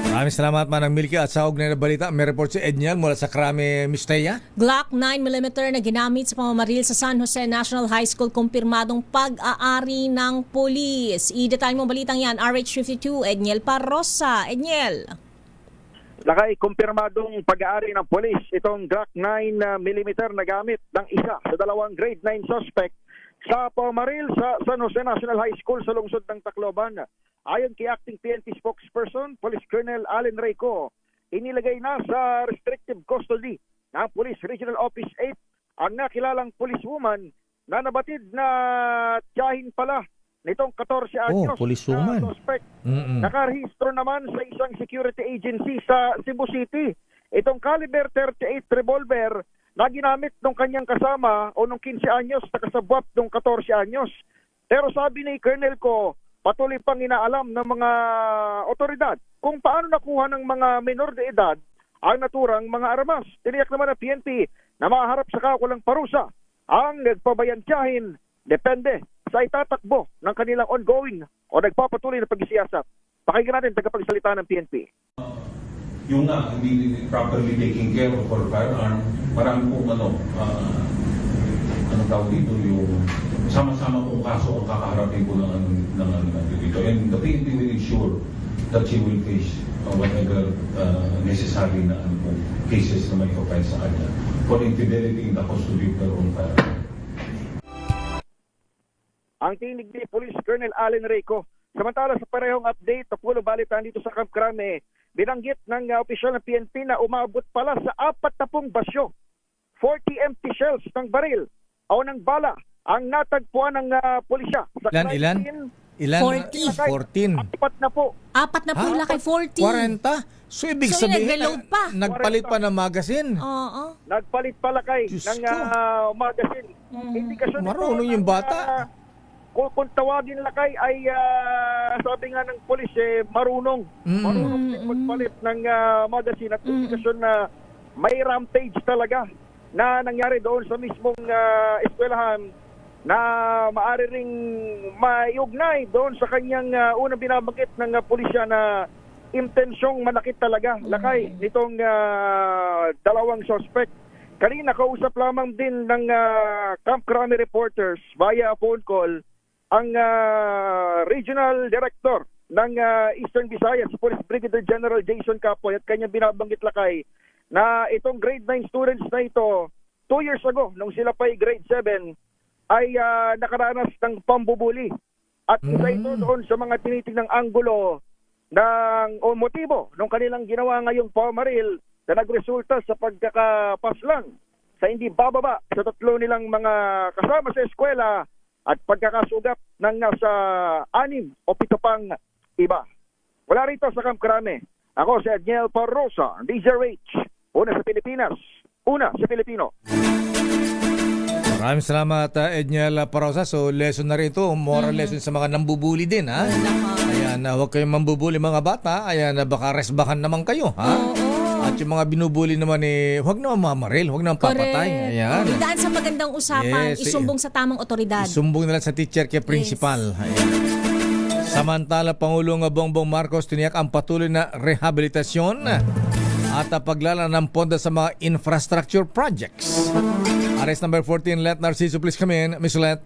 Maraming salamat Manang Milky at sa ugnay na balita. May report si Edniel mula sa Krame, Miss Teya. Glock 9mm na ginamit sa pamamaril sa San Jose National High School, kumpirmadong pag-aari ng polis. I-detalye mo balitang yan, RH52, Edniel Parrosa. Edniel. Lakay, kumpirmadong pag-aari ng polis itong Glock 9mm na gamit ng isa sa 2 grade 9 suspect sa pamamaril sa San Jose National High School sa lungsod ng Tacloban. Ayon kay acting PNP spokesperson, Police Colonel Allen Reyco, inilagay na sa restrictive custody ng Police Regional Office 8 ang nakilalang policewoman na nabatid na tiyahin pala nitong 14 anyos na suspect. Nakarehistro naman sa isang security agency sa Cebu City. Itong caliber 38 revolver na ginamit ng kanyang kasama o nung 15 anyos na kasabwat ng 14 anyos. Pero sabi ni Colonel ko, patuloy pang inaalam ng mga otoridad kung paano nakuha ng mga menor de edad ang naturang mga armas. Tiniyak naman ng PNP na maharap sa kakulang parusa ang nagpabayantyahin depende sa itatakbo ng kanilang ongoing o nagpapatuloy na pag-isiyasat. Pakinggan natin tagapagsalita ng PNP. Yung hindi properly taking care of our firearm, marami pong anong tawag dito, yung sama-sama pong kaso ang kakaharapin po ng dito. And the PNP will ensure that she will face whatever necessary na cases na may file sa kanya. for infidelity in the custody of their own parent. Ang tinig ni Police Colonel Allen Reyco. Samantala sa parehong update, Papulo balitan dito sa Camp Crame, binanggit ng opisyal ng PNP na umabot pala sa 40 basyo, 40 empty shells ng baril o ng bala ang natagpuan ng pulisya. Sa Ilan? 40. 14. Apat na po. Apat na po lakay 40. 40? So, ibig So, sabihin, nag-reload pa. nagpalit pa ng magazine. Oo. Nagpalit pala kay Diyos ng ko. magazine. Indikasyon nito Marunong yung bata. Kung tawagin lakay ay sabi nga ng pulis marunong din magpalit ng magazine at indikasyon na may rampage talaga na nangyari doon sa mismong eskwelahan na maaari ring maiugnay doon sa kanyang unang binabanggit ng pulisya na intensyong manakit talaga lakay nitong dalawang suspect. Kanina kausap lamang din ng Camp Crame reporters via phone call ang Regional Director ng Eastern Visayas, Police Brigadier General Jason Capoy, at kanyang binabanggit lakay na itong grade 9 students na ito 2 years ago, nung sila pa ay grade 7, ay nakaranas ng pambubuli. At isa ito doon sa mga tinitingnang anggulo o motibo ng kanilang ginawa ngayong pamaril na nagresulta sa pagkakapaslang sa hindi bababa sa 3 nilang mga kasama sa eskwela at pagkakasugat ng nasa 6 o 7 pang iba. Wala rito sa Camp Crame. Ako si Adniel Parrosa, DZRH. Una sa Pilipinas, una sa Pilipino. Maraming salamat, Edniel Parosa. So, lesson na rin ito. Moral lesson sa mga nambubuli din, ha? Ayan, huwag kayong mambubuli mga bata. Ayan, baka resbakan naman kayo, ha? At yung mga binubuli naman huwag naman mamaril, huwag naman papatay. Ayan. Idaan sa magandang usapan, Yes, isumbong sa tamang otoridad. Isumbong nila sa teacher kay principal. Ayan. Samantala, Pangulong Bongbong Marcos tiniyak ang patuloy na rehabilitasyon at paglala ng pondo sa mga infrastructure projects. Arrest number 14, Let Narciso, please come in. Miss Let.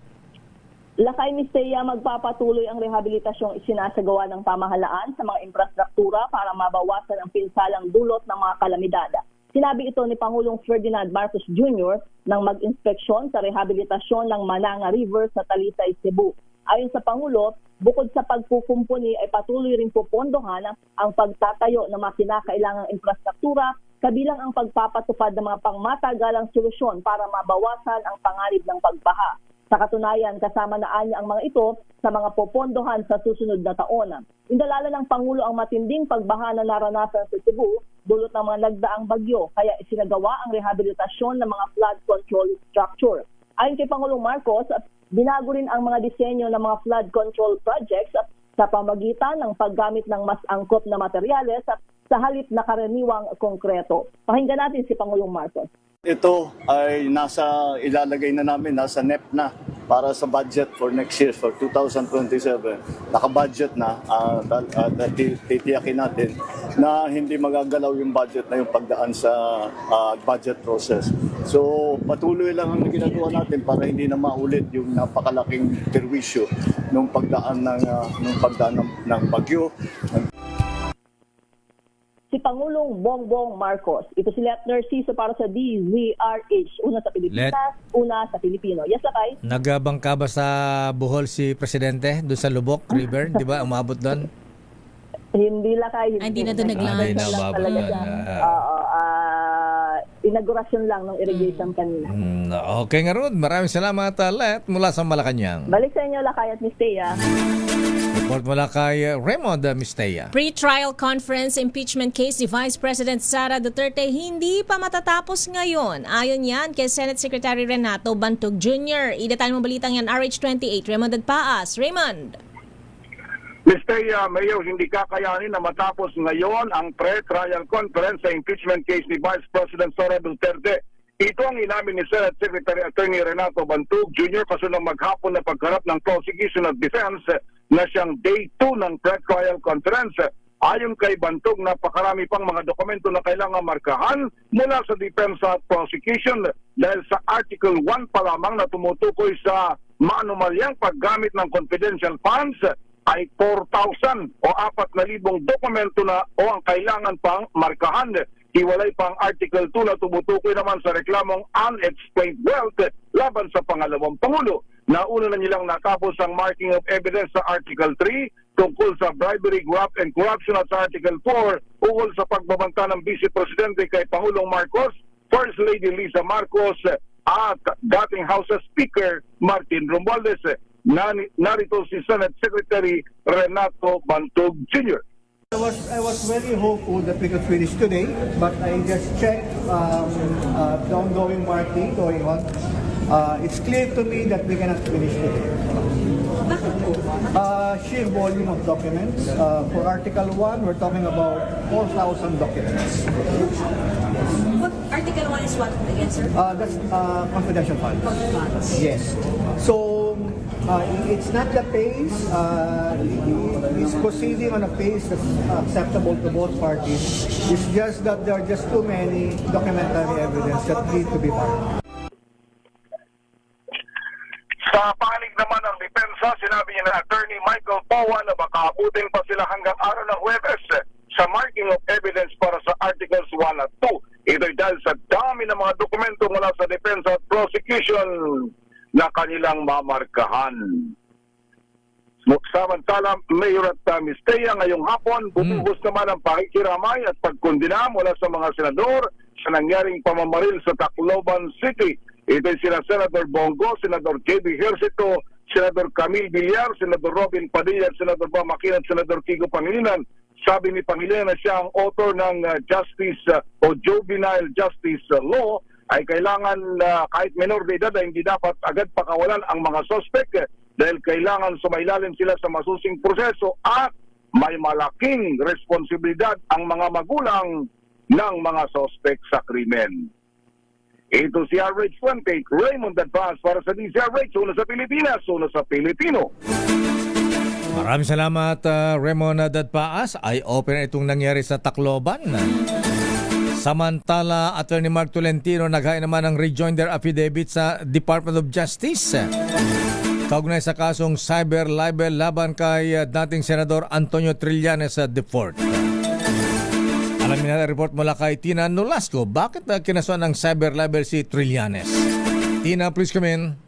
Lakay Mistea, magpapatuloy ang rehabilitasyong isinasagawa ng pamahalaan sa mga infrastruktura para mabawasan ang pinsalang dulot ng mga kalamidad. Sinabi ito ni Pangulong Ferdinand Marcos Jr. nang mag-inspeksyon sa rehabilitasyon ng Mananga River sa Talisay, Cebu. Ayon sa Pangulo, bukod sa pagkukumpuni ay patuloy rin pupondohan ang pagtatayo ng mga kinakailangang infrastruktura, kabilang ang pagpapatupad ng mga pangmatagalang solusyon para mabawasan ang panganib ng pagbaha. Sa katunayan, kasama na anya ang mga ito sa mga popondohan sa susunod na taon. Indalala ng Pangulo ang matinding pagbaha na naranasan sa Cebu dulot ng mga nagdaang bagyo, kaya isinagawa ang rehabilitasyon ng mga flood control structure. Ayon kay Pangulong Marcos, binago rin ang mga disenyo ng mga flood control projects sa pamagitan ng paggamit ng mas angkop na materyales sa halip na karaniwang konkreto. Pakinggan natin si Pangulong Marcos. Ito ay ilalagay na namin, nasa NEP na para sa budget for next year, for 2027. Naka-budget na, titiyakin natin na hindi magagalaw yung budget na yung pagdaan sa budget process. So patuloy lang ang ginagawa natin para hindi na maulit yung napakalaking perwisyo nung pagdaan ng bagyo. Si Pangulong Bongbong Marcos. Ito si Let Narciso para sa DZRH. Una sa Pilipinas, una sa Pilipino. Yes, Lakay? Nagbangka ba sa Bohol si Presidente doon sa Lubok River? Di ba? Umabot doon? Hindi, Lakay. Hindi na doon naglakad. Hindi na umabot doon. Inaugurasyon lang ng irrigation kanina. Okay nga ron. Maraming salamat, Let, mula sa Malacanang. Balik sa inyo, Lakay at Mistea. Report mula kay Raymond Mistea. Pre-trial conference impeachment case ni Vice President Sara Duterte hindi pa matatapos ngayon. Ayon yan kay Senate Secretary Renato Bantog Jr. Idetalye mo balitang yan, RH28, Raymond Adpaas. Raymond. Mr. Mayor, hindi kakayanin na matapos ngayon ang pre-trial conference sa impeachment case ni Vice President Sara Duterte. Ito ang inamin ni Senate Secretary Attorney Renato Bantog Jr. kasunang maghapon na pagharap ng prosecution at defense na siyang day 2 ng pre-trial conference. Ayon kay Bantog, napakarami pang mga dokumento na kailangan markahan mula sa defense at prosecution dahil sa Article 1 pa lamang na tumutukoy sa maanumalyang paggamit ng confidential funds ay 4,000 o 4,000 dokumento na o ang kailangan pang markahan. Hiwalay pang Article 2 na tumutukoy naman sa reklamong unexplained wealth laban sa pangalawang Pangulo. Nauna na nilang natapos ang marking of evidence sa Article 3 tungkol sa bribery, graft, and corruption at sa Article 4 ukol sa pagbabanta ng Vice Presidente kay Pangulong Marcos, First Lady Liza Marcos at dating House Speaker Martin Romualdez. Narito si Senate Secretary Renato Bantog Jr. I was very hopeful that we could finish today, but I just checked the ongoing marking going on. It's clear to me that we cannot finish today. Sheer volume of documents. For Article 1, we're talking about 4,000 documents. What Article 1 is what again, sir? That's confidential funds. Yes. So, it's not the pace. It's proceeding on a pace that's acceptable to both parties. It's just that there are just too many documentary evidence that need to be filed. Sa panig naman ng depensa, sinabi niya na Attorney Michael Powa na baka abutin pa sila hanggang araw ng Huwebes sa marking of evidence para sa Articles 1 at 2. Ito'y dahil sa dami ng mga dokumento mula sa depensa at prosecution na kanilang mamarkahan. Samantala, Mayor at Mistea ngayong hapon, bumuhos naman ang pakikiramay at pagkondina mula sa mga senador sa nangyaring pamamaril sa Tacloban City. Ito'y sina Senator Bongo, Senador J.B. Hercito, Senador Camille Villar, Senador Robin Padilla, Senador Bamakin at Senador Kiko Pangilinan. Sabi ni Pangilinan na siya ang author ng Justice o Juvenile Justice Law, ay kailangan kahit menor de edad ay hindi dapat agad pakawalan ang mga suspect dahil kailangan sumailalim sila sa masusing proseso at may malaking responsibilidad ang mga magulang ng mga suspect sa krimen. Ito si RH Fuente, Raymond Advance para sa DZRH, una sa Pilipinas, una sa Pilipino. Maraming salamat, Raymond Dadpaas. Eye-opener itong nangyari sa Tacloban. Samantala, Attorney Mark Tolentino naghain naman ng rejoinder affidavit sa Department of Justice. Kaugnay sa kasong cyber libel laban kay dating Senador Antonio Trillanes IV. Alamin na report mula kay Tina Nolasco. Bakit kinasuhan ng cyber libel si Trillanes? Tina, please come in.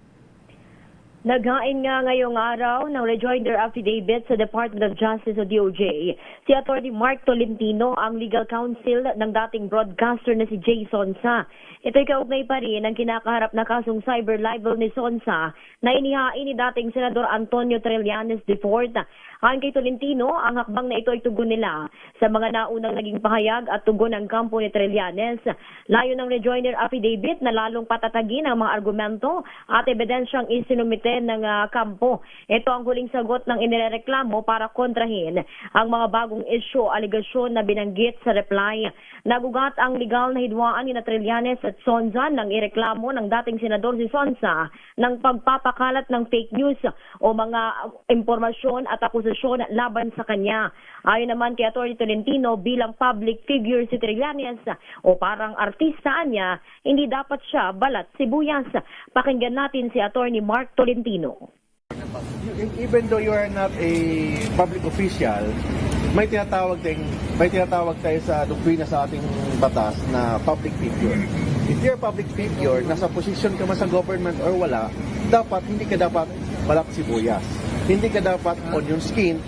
Naghain nga ngayong araw ng rejoinder affidavit sa Department of Justice o DOJ si Atty. Mark Tolentino, ang legal counsel ng dating broadcaster na si Jay Sonsa. Ito'y kaugnay pa rin ang kinakaharap na kasong cyber libel ni Sonsa na inihain ni dating Senador Antonio Trillanes IV. Ayon kay Tolentino, ang hakbang na ito ay tugon nila sa mga naunang naging pahayag at tugon ng kampo ni Trillanes. Layo ng rejoinder affidavit na lalong patatagin ang mga argumento at ebidensyang isinumite ng kampo. Ito ang huling sagot ng inireklamo para kontrahin ang mga bagong isyu o aligasyon na binanggit sa reply. Nagugat ang legal na hidwaan ni Trillanes at Sonsa nang ireklamo ng dating senador si Sonsa ng pagpapakalat ng fake news o mga impormasyon at akusasyon laban sa kanya. Ayon naman kay Atty. Tolentino, bilang public figure si Trillanes o parang artista niya, hindi dapat siya balat sibuyas. Pakinggan natin si Atty. Mark Tolentino. Even though you are not a public official, may tinatawag tayo sa doktrina sa ating batas na public figure. If you're a public figure, nasa posisyon ka man sa government or wala, hindi ka dapat balat sibuyas. Hindi ka dapat on your skin.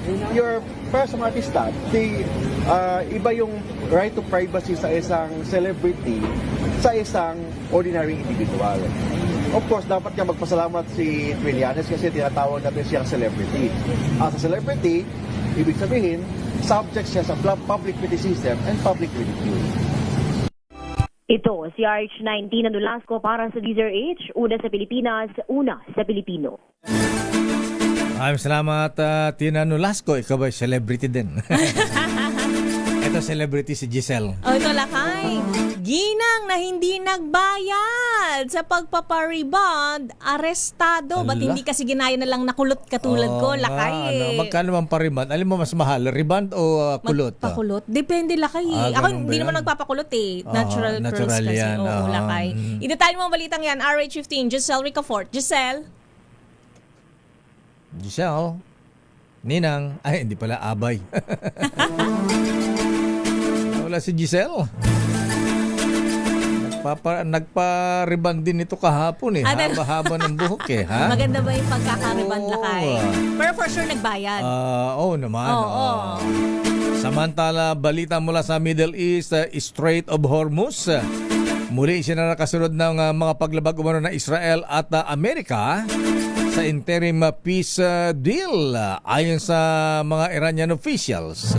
Para sa mga artista, iba yung right to privacy sa isang celebrity sa isang ordinary individual. Of course, dapat ka magpasalamat si Trillanes kasi tinatawag natin siyang celebrity. As a celebrity, ibig sabihin, subject siya sa public criticism and public ridicule. Ito, si RH19 na Nolasco para sa DZRH, una sa Pilipinas, una sa Pilipino. Maraming salamat, Tina Nolasco. Ikaw ba celebrity din? Ito celebrity si Giselle. O ito lakay. Ginang na hindi nagbayad sa pagpapariband, arestado. Ba't hindi kasi ginaya na lang nakulot katulad ko, lakay Magkano man pa-riband? Alin mo mas mahal, riband o kulot? Pakulot? Depende, lakay Ako hindi naman nagpapakulot Natural curls kasi. Yan. Lakay. Idetail mo ang balitang yan. RH15, Giselle Ricafort. Giselle? Ninang. Ay, hindi pala, Abay. Wala si Giselle. Nagpa-riban din ito kahapon eh. Ano? Haba-haba ng buhok eh. Ha? Maganda ba yung pagkakariban lakay? Pero for sure nagbayad. Oo naman. Oo. Samantala, balita mula sa Middle East, Strait of Hormuz. Muli siya na nakasunod ng mga paglabag umano ng Israel at Amerika sa interim peace deal ayon sa mga Iranian officials.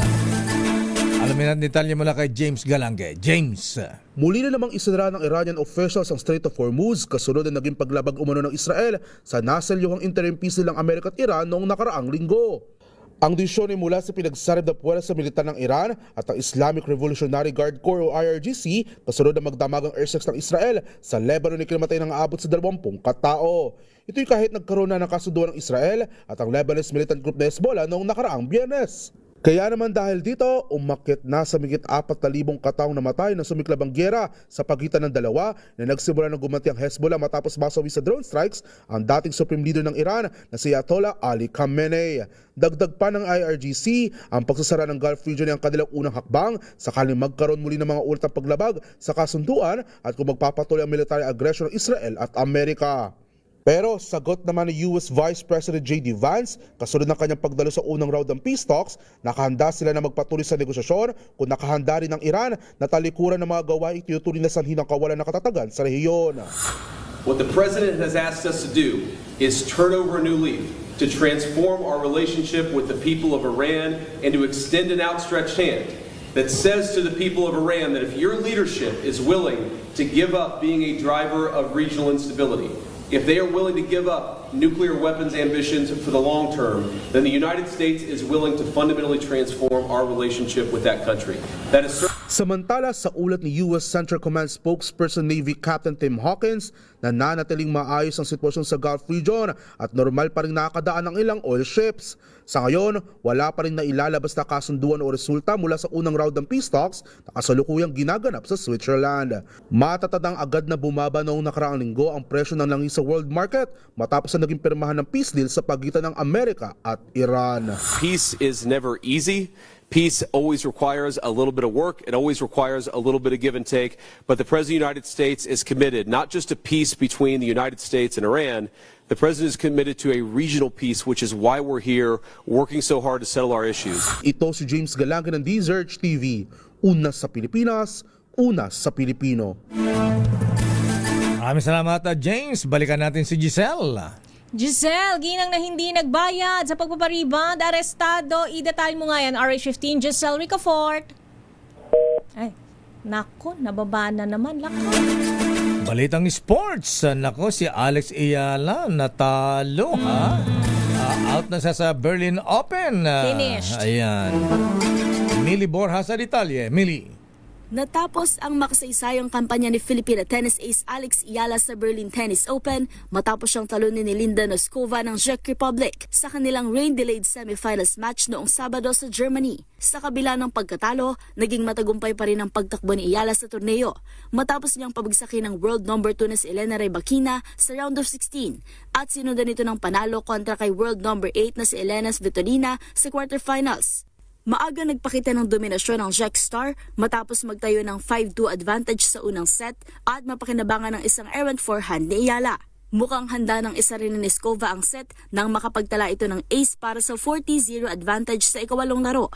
Alamin natin detalye mula kay James Galange. James. Muli na namang isinara ng Iranian officials ang Strait of Hormuz kasunod na naging paglabag umano ng Israel sa naselyuhang interim peace deal ng Amerika at Iran noong nakaraang linggo. Ang desisyon ay mula sa pinagsarib na puwersa militar ng Iran at ang Islamic Revolutionary Guard Corps o IRGC kasunod na magdamagang airstrikes ng Israel sa Lebanon na kinamatay ng aabot sa 20 katao. Ito'y kahit nagkaroon na ng kasunduan ng Israel at ang Lebanese militant group na Hezbollah noong nakaraang Biyernes. Kaya naman dahil dito, umakyat na sa migit 4,000 kataong namatay na sumiklab ang giyera sa pagitan ng dalawa na nagsimula ng gumanti ang Hezbollah matapos masawi sa drone strikes ang dating supreme leader ng Iran na si Ayatollah Ali Khamenei. Dagdag pa ng IRGC ang pagsasara ng Gulf region ay ang kanilang unang hakbang sakaling magkaroon muli ng mga ulat ng paglabag sa kasunduan at kung magpapatuloy ang military aggression ng Israel at Amerika. Pero sagot naman ni US Vice President J.D. Vance, kasunod ng kanyang pagdalo sa unang round ng peace talks, nakahanda sila na magpatuloy sa negosasyon kung nakahanda rin ng Iran na talikuran ng mga gawaing tinuturing na sanhi ng kawalan ng katatagan sa rehiyon. What the President has asked us to do is turn over a new leaf, to transform our relationship with the people of Iran and to extend an outstretched hand that says to the people of Iran that if your leadership is willing to give up being a driver of regional instability, if they are willing to give up nuclear weapons ambitions for the long term, then the United States is willing to fundamentally transform our relationship with that country. That is Samantala sa ulat ni US Central Command spokesperson Navy Captain Tim Hawkins na nanatiling maayos ang sitwasyon sa Gulf region at normal pa rin nakakadaan ng ilang oil ships. Sa ngayon, wala pa rin na ilalabas na kasunduan o resulta mula sa unang round ng peace talks na kasalukuyang ginaganap sa Switzerland. Matatadang agad na bumaba noong nakaraang linggo ang presyo ng langis sa world market matapos na naging pirmahan ng peace deal sa pagitan ng Amerika at Iran. Peace is never easy. Peace always requires a little bit of work. It always requires a little bit of give and take. But the President of the United States is committed not just to peace between the United States and Iran. The President is committed to a regional peace, which is why we're here working so hard to settle our issues. Ito si James Galange ng DZRH TV. Una sa Pilipinas, una sa Pilipino. Maraming salamat, James. Balikan natin si Giselle. Giselle, ginang na hindi nagbayad sa pagpapariband, arestado. Idetalye mo nga yan, RH15, Giselle Ricafort. Ay, nako, nababa na naman. Lako. Balitang sports. Nako, si Alex Ayala natalo. Out na siya sa Berlin Open. Finished. Ayan. Mili Borja sa detalye. Mili. Natapos ang makasaysayang kampanya ni Filipina tennis ace Alex Ayala sa Berlin Tennis Open matapos siyang talunin ni Linda Noskova ng Czech Republic sa kanilang rain-delayed semifinals match noong Sabado sa Germany. Sa kabila ng pagkatalo, naging matagumpay pa rin ang pagtakbo ni Ayala sa torneo matapos niyang pabagsakin ng world number 2 na si Elena Rybakina sa round of 16 at sinundan nito ng panalo kontra kay world number 8 na si Elena Svitolina sa quarterfinals. Maaga nagpakita ng dominasyon ng Czech star matapos magtayo ng 5-2 advantage sa unang set at mapakinabangan ng isang errant forehand ni Ayala. Mukhang handa ng isa rin ni Noskova ang set nang makapagtala ito ng ace para sa 40-0 advantage sa ikawalong laro.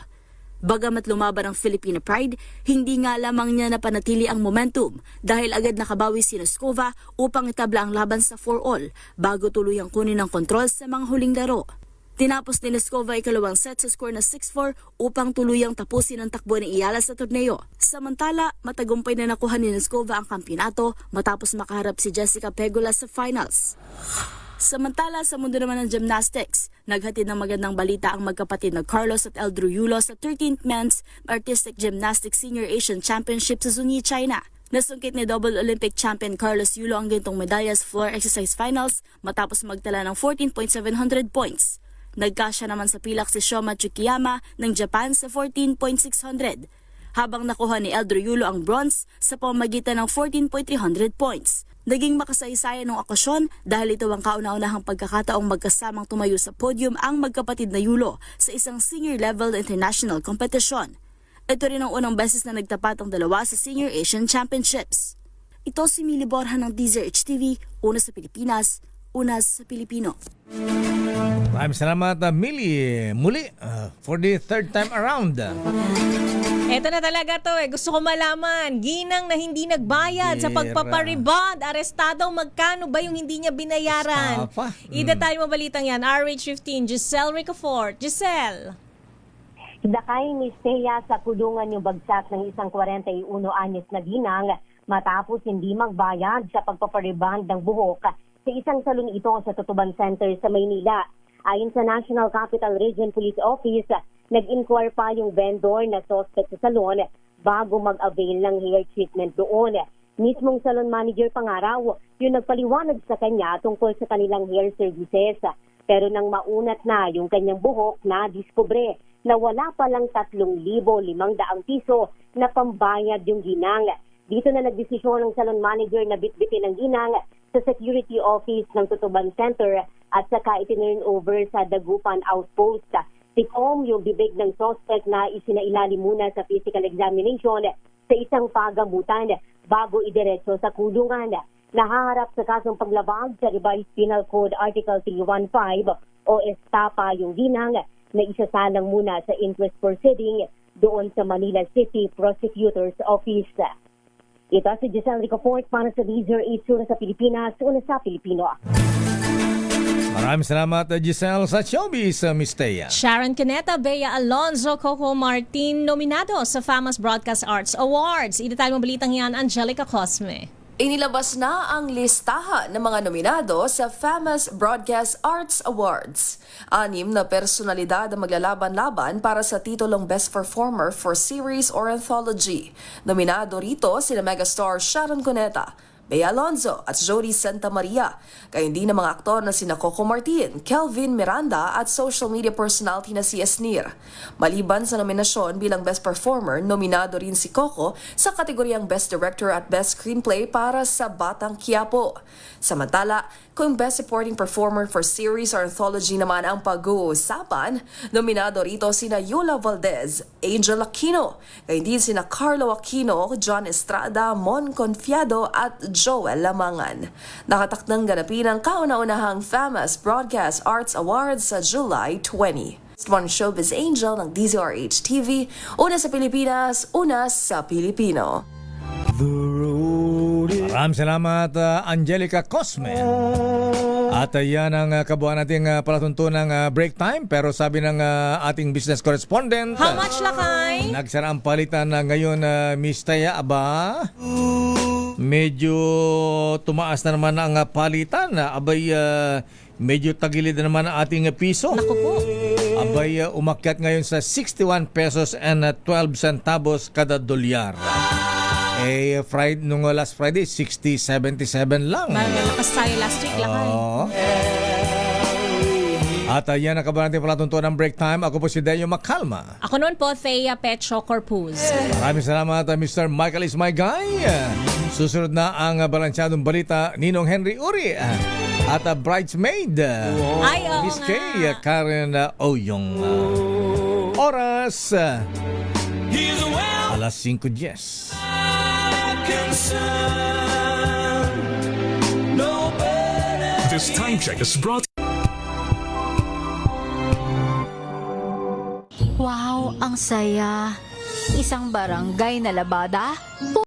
Bagamat lumaban ang Filipina pride, hindi nga lamang niya napanatili ang momentum dahil agad nakabawi si Noskova upang itabla ang laban sa 4-all bago tuluyang kunin ang kontrol sa mga huling laro. Tinapos ni Noskova ikalawang set sa score na 6-4 upang tuluyang tapusin ang takbo ni Ayala sa torneo. Samantala, matagumpay na nakuha ni Noskova ang kampiyonato matapos makaharap si Jessica Pegula sa finals. Samantala, sa mundo naman ng gymnastics, naghatid ng magandang balita ang magkapatid na Carlos at Eldru Yulo sa 13th Men's Artistic Gymnastics Senior Asian Championship sa Zunyi, China. Nasungkit ni double Olympic champion Carlos Yulo ang gintong medalya sa floor exercise finals matapos magtala ng 14.700 points. Nagkasya naman sa pilak si Shoma Tsukiyama ng Japan sa 14.600, habang nakuha ni Eldru Yulo ang bronze sa pamamagitan ng 14.300 points. Naging makasaysayan ng okasyon dahil ito ang kauna-unahang pagkakataong magkasamang tumayo sa podium ang magkapatid na Yulo sa isang senior-level international competition. Ito rin ang unang beses na nagtapat ang dalawa sa Senior Asian Championships. Ito si Mili Borja ng DZRH TV, una sa Pilipinas, una sa Pilipino. Maraming salamat, Millie. Muli, for the third time around. Eto na talaga to eh. Gusto ko malaman, ginang na hindi nagbayad sa pagpapariband, arestado, magkano ba yung hindi niya binayaran? Estafa. Idetalye mo balitang yan. RH15, Giselle Ricafort. Giselle. Dakay ni Thea sa kulungan yung bagsak ng isang 41 anyos na ginang matapos hindi magbayad sa pagpapariband ng buhok sa isang salon ito sa Tutuban Center sa Maynila. Ayon sa National Capital Region Police Office, nag-inquire pa yung vendor na suspect sa salon bago mag-avail ng hair treatment doon. Mismong salon manager pangaraw, yung nagpaliwanag sa kanya tungkol sa kanilang hair services. Pero nang maunat na yung kanyang buhok, na diskubre na wala palang 3,500 piso na pambayad yung ginang. Dito na nagdesisyon ng salon manager na bitbitin ang ginang sa security office ng Tutuban Center at saka itinurn over sa Dagupan Outpost. Tikom yung bibig ng suspect na isinailalim muna sa physical examination sa isang pagamutan bago idiretso sa kulungan. Nahaharap sa kasong paglabag sa Revised Penal Code Article 315 o Estapa yung ginang na isasalang muna sa inquest proceeding doon sa Manila City Prosecutor's Office. Ito si Giselle Ricafort para sa DZRH sa Pilipinas, una sa Pilipino. Maraming salamat, Giselle, sa showbiz, Miss Thea. Sharon Cuneta, Bea Alonzo, Coco Martin, nominado sa Famous Broadcast Arts Awards. Idetalye mo balitang yan, Angelica Cosme. Inilabas na ang listahan ng mga nominado sa Famous Broadcast Arts Awards. 6 na personalidad ang maglalaban-laban para sa titulong Best Performer for Series or Anthology. Nominado rito sina megastar Sharon Cuneta, Bea Alonzo at Jody Santa Maria. Kaya hindi na mga aktor na sina Coco Martin, Kelvin Miranda at social media personality na si Esnir. Maliban sa nominasyon bilang Best Performer, nominado rin si Coco sa kategoryang Best Director at Best Screenplay para sa Batang Quiapo. Samantala, kung Best Supporting Performer for Series or Anthology naman ang pag-uusapan, nominado rito sina Yola Valdez, Angel Aquino, kaya din sina Carlo Aquino, John Estrada, Mon Confiado at Joel Lamangan. Nakatakdang ganapin ang kauna-unahang Famous Broadcast Arts Awards sa July 20. One Showbiz Angel ng DZRH TV, una sa Pilipinas, una sa Pilipino. Maraming salamat, Angelica Cosme. At yan ang kabuuan nating palatuntunang break time. Pero sabi ng ating business correspondent, how much lakay? Nagsara ang palitan na ngayon, Miss Thea, aba? Medyo tumaas na naman ang palitan. Abay, medyo tagilid na naman ang ating piso. Naku po. Abay, umakyat ngayon sa 61 pesos and 12 centavos kada dolyar. Friday, nung last Friday, 60.77 lang. Malakas tayo last week lakay. At yan ang kabuuan natin palatuntunan ng break time. Ako po si Deo Macalma. Ako noon po, Thea Petro Corpuz. Maraming salamat, Mr. Michael is my guy. Susunod na ang balansyadong balita, Ninong Henry Uri. At bridesmaid, Miss K. Karen Oyong. Oras, alas 5:10. This time check is brought. Wow, ang saya. Isang barangay na labada.